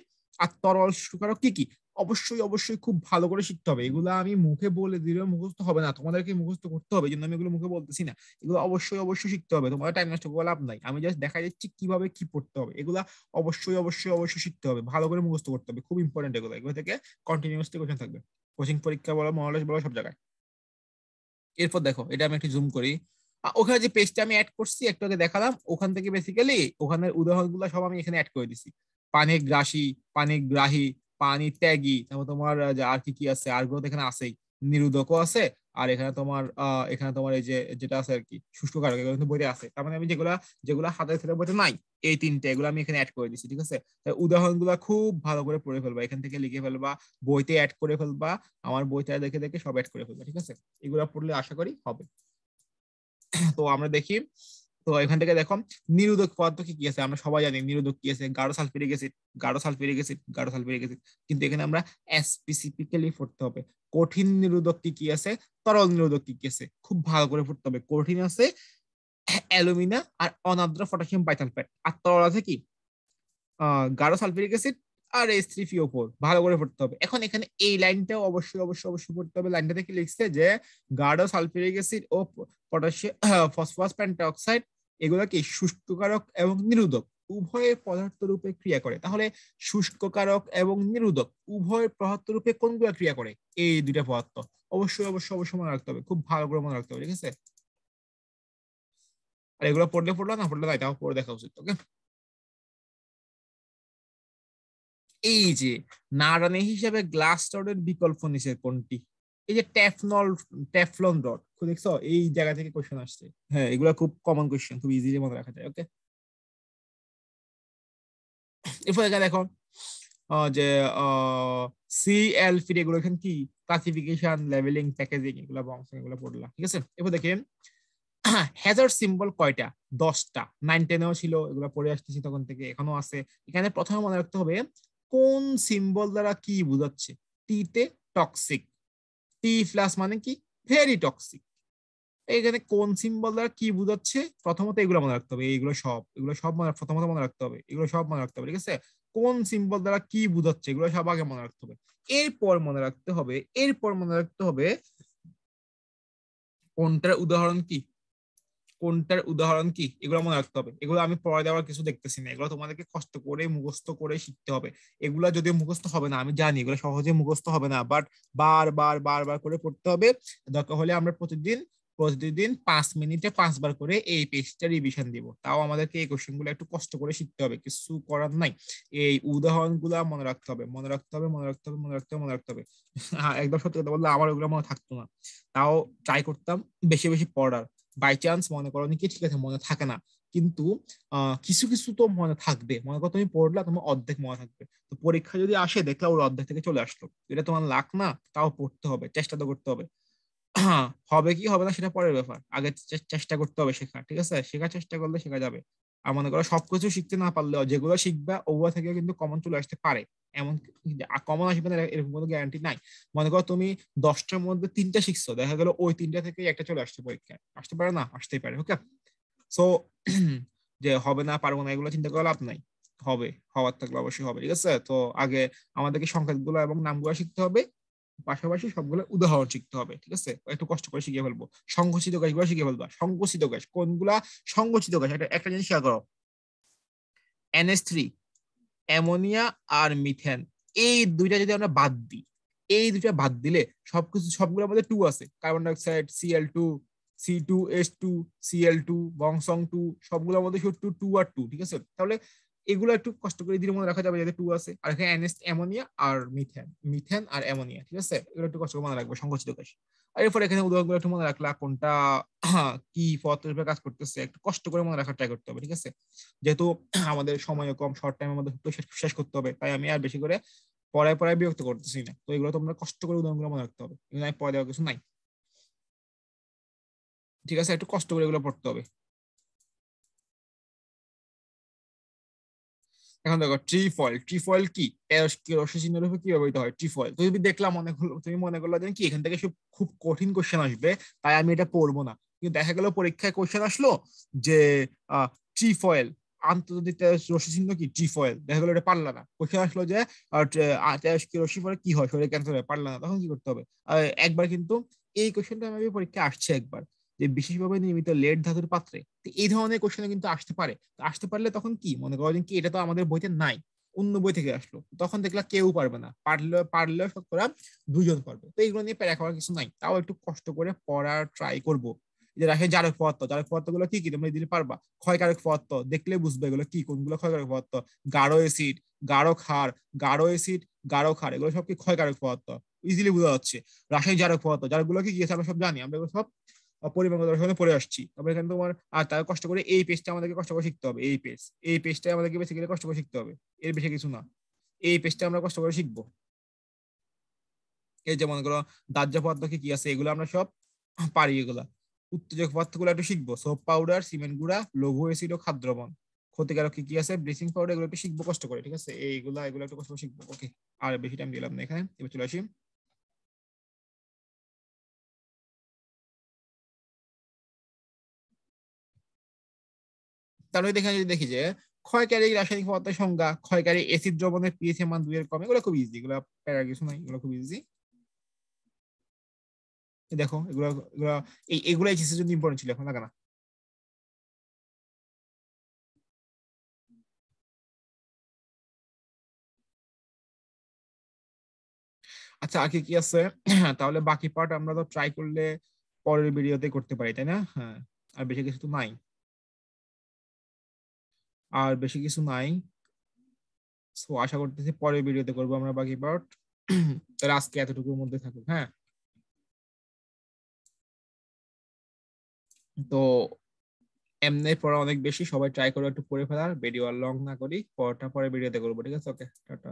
Speaker 1: আর তরল শুষ্ককারক কি কি, অবশ্যই অবশ্যই খুব ভালো করে শিখতে হবে। এগুলো আমি মুখে বলে দিলেও মুখস্থ হবে না, তোমাদেরকে মুখস্থ করতে হবে, এই জন্য আমি এগুলো মুখে বলতেছি না। এগুলো অবশ্যই অবশ্যই শিখতে হবে, তোমার টাইম নষ্ট করে লাভ নাই, আমি জাস্ট দেখা যাচ্ছি কিভাবে কি পড়তে হবে। এগুলা অবশ্যই অবশ্যই অবশ্যই শিখতে হবে, ভালো করে মুখস্থ করতে হবে, খুব ইম্পর্টেন্ট এগুলো। এগুলো থেকে কন্টিনিউয়াসলি কোশ্চেন থাকবে, কোচিং পরীক্ষা বলো, মহালয় বলো, সব জায়গায়। এরপর দেখো এটা আমি একটু জুম করি, ওখানে যে পেজটা আমি অ্যাড করছি একটু আগে দেখালাম, ওখান থেকে বেসিক্যালি ওখানের উদাহরণগুলো সব আমি এখানে অ্যাড করে দিছি। পানি গ্রাসী, পানি গ্রাহী, পানি ত্যাগী, তারপর তোমার আর কি কি আছে, আর গুলো তো এখানে আছেই, নিরোধকও আছে। আর এখানে তোমার এই যে যেটা আছে আর কি শুষ্ককারক, এগুলো কিন্তু বইতে আছে। তার মানে আমি যেগুলা যেগুলা হাতের ছেলে বইতে নাই, এই তিনটে এগুলো আমি এখানে অ্যাড করে দিছি, ঠিক আছে। উদাহরণগুলো খুব ভালো করে পড়ে ফেলবা, এখান থেকে লিখে ফেলবা, বইতে অ্যাড করে ফেলবা, আমার বইটা দেখে দেখে সব অ্যাড করে ফেলবা, ঠিক আছে। এগুলো পড়লে আশা করি হবে। তো আমরা দেখি, তো এখান থেকে দেখো নিরোধক পদার্থ কি কি আছে, আমরা সবাই জানি নিরোধক কি আছে, গাঢ় সালফিউরিক অ্যাসিড, গাঢ় সালফিউরিক অ্যাসিড, গাঢ় সালফিউরিক অ্যাসিড। কিন্তু এখানে আমরা স্পেসিফিক্যালি পড়তে হবে কঠিন নিরোধক কি কি আছে, তরল নিরোধক কি কি আছে, খুব ভালো করে পড়তে হবে। কঠিন আছে অ্যালুমিনা আর অনার্দ্র পটাশিয়াম বাইসালফেট, আর তরল আছে কি গাঢ় সালফিউরিক অ্যাসিড আর H3PO4, ভালো করে পড়তে হবে। এখন এখানে এই লাইনটাও অবশ্যই অবশ্যই অবশ্যই পড়তে হবে। লাইনটা থেকে লিখছে যে গাঢ় সালফিউরিক অ্যাসিড ও পটাশিয়াম ফসফরাস পেন্টঅক্সাইড এগুলো কি শুষ্ককারক এবং নিরোধক উভয় পদার্থ রূপে ক্রিয়া করে। তাহলে শুষ্ককারক এবং নিরোধক উভয় পদার্থ রূপে কোনগুলো ক্রিয়া করে, এই দুইটা পদার্থ অবশ্যই অবশ্যই অবশ্যই মনে রাখতে হবে, খুব ভালো করে মনে রাখতে হবে, ঠিক আছে। আর এগুলো পড়লে না পড়লে না, এটাও পড়ে দেখা উচিত, ওকে। এই যে নাড়ানি হিসেবে গ্লাস রডের বিকল্প নিচের কোনটি, এই যে টেফলন রড, দেখছো এই জায়গা থেকে কোশ্চেন আসছে। হ্যাঁ এগুলো খুব কমন কোশ্চেন, খুব ইজিলি মনে রাখা যায়, ওকে। এরপর এখানে দেখো যে CL3 এগুলো এখানে কি ক্লাসিফিকেশন, লেভেলিং, প্যাকেজিং, এগুলো বংশ, এগুলো পড়লাম, ঠিক আছে। এরপর দেখেন হ্যাজার্ড সিম্বল কয়টা, 10টা, 9-10-এও ছিল, এগুলো পড়ে আসতেছি তখন থেকে, এখনো আছে। এখানে প্রথমে মনে রাখতে হবে কোন সিম্বল দ্বারা কি বোঝাচ্ছে। টিতে টক্সিক, T+ মানে কি ভেরি টক্সিক। এখানে কোন সিম্বল দ্বারা কি বোঝাচ্ছে, প্রথমত এগুলো মনে রাখতে হবে, এগুলো সব প্রথমত মনে রাখতে হবে, এগুলো সব মনে রাখতে হবে, ঠিক আছে। কোন সিম্বল দ্বারা কি বোঝাচ্ছে এগুলো সব আগে মনে রাখতে হবে। এরপর মনে রাখতে হবে কোনটার উদাহরণ কি, কোনটার উদাহরণ কি, এগুলো মনে রাখতে হবে। এগুলো আমি পড়া দেওয়ার কিছু দেখতেছি না, এগুলো তোমাদেরকে কষ্ট করে মুখস্থ করে শিখতে হবে। এগুলা যদিও মুখস্থ হবে না, আমি জানি এগুলো সহজে মুখস্থ হবে না, বাট বারবার বারবার করে পড়তে হবে। দরকার হলে আমরা প্রতিদিন প্রতিদিন 5 মিনিটে 5বার করে এই পেজটা রিভিশন দিব। তাও আমাদেরকে এই কোশ্চেন গুলো একটু কষ্ট করে শিখতে হবে, কিছু করার নাই। এই উদাহরণ গুলা মনে রাখতে হবে, মনে রাখতে হবে, মনে রাখতে হবে, মনে রাখতে হবে, মনে রাখতে হবে। একদম সত্যি কথা বললে আমার ওগুলো মনে থাকতো না, তাও ট্রাই করতাম বেশি বেশি পড়ার। বাই চান্স মনে করো কি ঠিক আছে মনে থাকে না, কিন্তু কিছু কিছু তো মনে থাকবে। মনে করো তুমি পড়লা, তোমার অর্ধেক মনে থাকবে, তো পরীক্ষা যদি আসে দেখলা ওর অর্ধেক থেকে চলে আসলো, এটা তোমার লাক না, তাও পড়তে হবে, চেষ্টা তো করতে হবে। হবে কি হবে না সেটা পরের ব্যাপার, আগে চেষ্টা করতে হবে শেখা, ঠিক আছে? শেখার চেষ্টা করলে শেখা যাবে। আর মনে করো সবকিছু শিখতে না পারলেও যেগুলো শিখবা ওগুলো থেকে কিন্তু কমন চলে আসতে পারে। এমন কমন আসবে না এরকম কোনো গ্যারান্টি নাই। মনে করো তুমি 10টার মধ্যে 3টা শিখছো, দেখা গেল ওই 3টা থেকে একটা চলে আসছে পরীক্ষায়, আসতে পারে না, আসতেই পারে। ওকে, সো যে হবে না পারবো না এগুলো চিন্তা করে লাভ নাই, হবে, হওয়ার থাকলে অবশ্যই হবে, ঠিক আছে? তো আগে আমাদেরকে সংখ্যাগুলো এবং নামগুলো শিখতে হবে, পাশাপাশি সবগুলো উদাহরণ শিখতে হবে, ঠিক আছে? একটু কষ্ট করে শিখে ফেলবো। সংকুচিত গ্যাসগুলো শিখে ফেলবা। সংকুচিত গ্যাস কোনগুলা? সংকুচিত গ্যাস একটা একটা জিনিস খেয়াল করো, NH3, অ্যামোনিয়া আর মিথেন, এই দুইটা যদি আমরা বাদ দিই, এই দুইটা বাদ দিলে সবকিছু সবগুলোর মধ্যে টু আছে, carbon dioxide, Cl2, C2H2, Cl2, বংসং 2, সবগুলোর মধ্যে শুধু টু টু আর টু, ঠিক আছে? তাহলে এগুলো একটু কষ্ট করে ধীরে মনে রাখা যাবে যাতে টু আছে। আর এখানে NH অ্যামোনিয়া আর মিথেন, মিথেন আর অ্যামোনিয়া, ঠিক আছে? এগুলো একটু কষ্ট করে মনে রাখবো, সংকুচিত গ্যাস। আর এরপর এখানে উদাহরণগুলো একটু মনে রাখলা, কোনটা কি পদার্থের উপর কাজ করতেছে একটু কষ্ট করে মনে রাখার ট্রাই করতে হবে, ঠিক আছে? যেহেতু আমাদের সময় কম, শর্ট টাইমের মধ্যে তো শেষ করতে হবে, তাই আমি আর বেশি করে পড়ায় পড়ায় বিরক্ত করতেছি না। তো এগুলো তোমরা কষ্ট করে উদাহরণগুলো মনে রাখতে হবে, এগুলো পড়া দেওয়ার কিছু নাই, ঠিক আছে? একটু কষ্ট করে এগুলো পড়তে হবে। এখন দেখো ট্রিফয়েল, ট্রিফয়েল কি? রশ্মি চিহ্ন রূপে কি ব্যবহৃত হয় ট্রিফয়েল? তুমি দেখলাম মনে করলো, তুমি মনে করলো যে কি এখান থেকে সব খুব কঠিন কোশ্চেন আসবে, তাই আমি এটা পড়বো না। কিন্তু দেখা গেল পরীক্ষায় কোশ্চেন আসলো যে ট্রিফয়েল, আন্তর্জাতিক রশ্মি চিহ্ন কি? ট্রিফয়েল। দেখা গেলো এটা পারলা না। কোশ্চেন আসলো যে রশ্মি পরে কি হয়, শরীরে ক্যান্সার হয়, পারলা না, তখন কি করতে হবে? একবার কিন্তু এই কোশ্চেনটা আমি পরীক্ষায় আসছে একবার, যে বিশেষভাবে নির্মিত লেড ধাতুর পাত্রে, তো এই ধরনের কোশ্চেন কিন্তু আসতে পারে। তো আসতে পারলে তখন কি মনে করো কি এটা তো আমাদের বইতে নাই, অন্য বই থেকে আসলো, তখন দেখলা কেউ পারবে না, পারলে পারলেও শতকরা 2জন পারবে। তো এইগুলো নিয়ে প্যারা খাওয়ার কিছু নাই, তাও একটু কষ্ট করে পড়ার ট্রাই করবো। যে রাখে জারক পদার্থ, জারক পদার্থ গুলো কি কি তোমরা দিলে পারবা। ক্ষয়কারক পদার্থ দেখলে বুঝবে এগুলো কি, কোনগুলো ক্ষয়কারক পদার্থ। গাঢ় অ্যাসিড, গাঢ় ক্ষার, গাঢ় অ্যাসিড, গাঢ় ক্ষার, এগুলো সব কি ক্ষয়কারক পদার্থ, ইজিলি বোঝা যাচ্ছে। রাসায়নিক জারক পদার্থ, জারকগুলো কি আছে আমরা সব জানি, আমরা এগুলো সব পরিমাণ দর্শনে পড়ে আসছি। তবে এখানে তোমার আর তার কষ্ট করে এই পেজটা আমাদেরকে কষ্ট করে শিখতে হবে, এই পেজ, এই পেজটা আমাদেরকে বেসিক্যালি কষ্ট করে শিখতে হবে, এর বেশি কিছু না। এই পেজটা আমরা কষ্ট করে শিখবো। এই যে মনে করো দাহ্য পদার্থ কি কি আছে, এগুলো আমরা সব পারি। এগুলা উত্তেজক পদার্থ গুলো একটু শিখবো, সোপ পাউডার, সিমেন্ট গুঁড়া, লঘু অ্যাসিড ও খাদ্য দ্রবণ। ক্ষতিকারক কি কি আছে, ব্লিচিং পাউডার, এগুলো একটু শিখবো কষ্ট করে, ঠিক আছে? এইগুলা এগুলো একটু কষ্ট করে শিখবো। ওকে, আর বেশি টাইম দিলাম না এখানে, এবার চলে আসি। তাহলে দেখে যদি দেখি যে ক্ষয়কারী রাসায়নিক পদার্থের সংজ্ঞা, ক্ষয়কারী এসিড দ্রবণের পিএইচ এর মান 2 এর কম, এগুলো খুব ইজি, এগুলো প্যারা কিছু নাই, এগুলো খুব ইজি। দেখো এগুলো এগুলো এগুলো এইচএসির জন্য ইম্পর্টেন্ট ছিল, এখন লাগে না। আচ্ছা আর কি কি আছে? তাহলে বাকি পার্ট আমরা তো ট্রাই করলে পরের ভিডিওতে করতে পারি, তাই না? হ্যাঁ, আর বেশি কিছু তো নাই, আর বেশি কিছু নাই। সো আশা করতেছি পরের ভিডিওতে করবো আমরা বাকি পার্ট। তাহলে আজকে এতটুকুর মধ্যে থাকুক, হ্যাঁ। তো এমনি পড়া অনেক বেশি, সবাই ট্রাই করে একটু পড়ে ফেলার, ভিডিও আর লং না করি, পরটা পরে ভিডিওতে করবো, ঠিক আছে? ওকে, টাটা।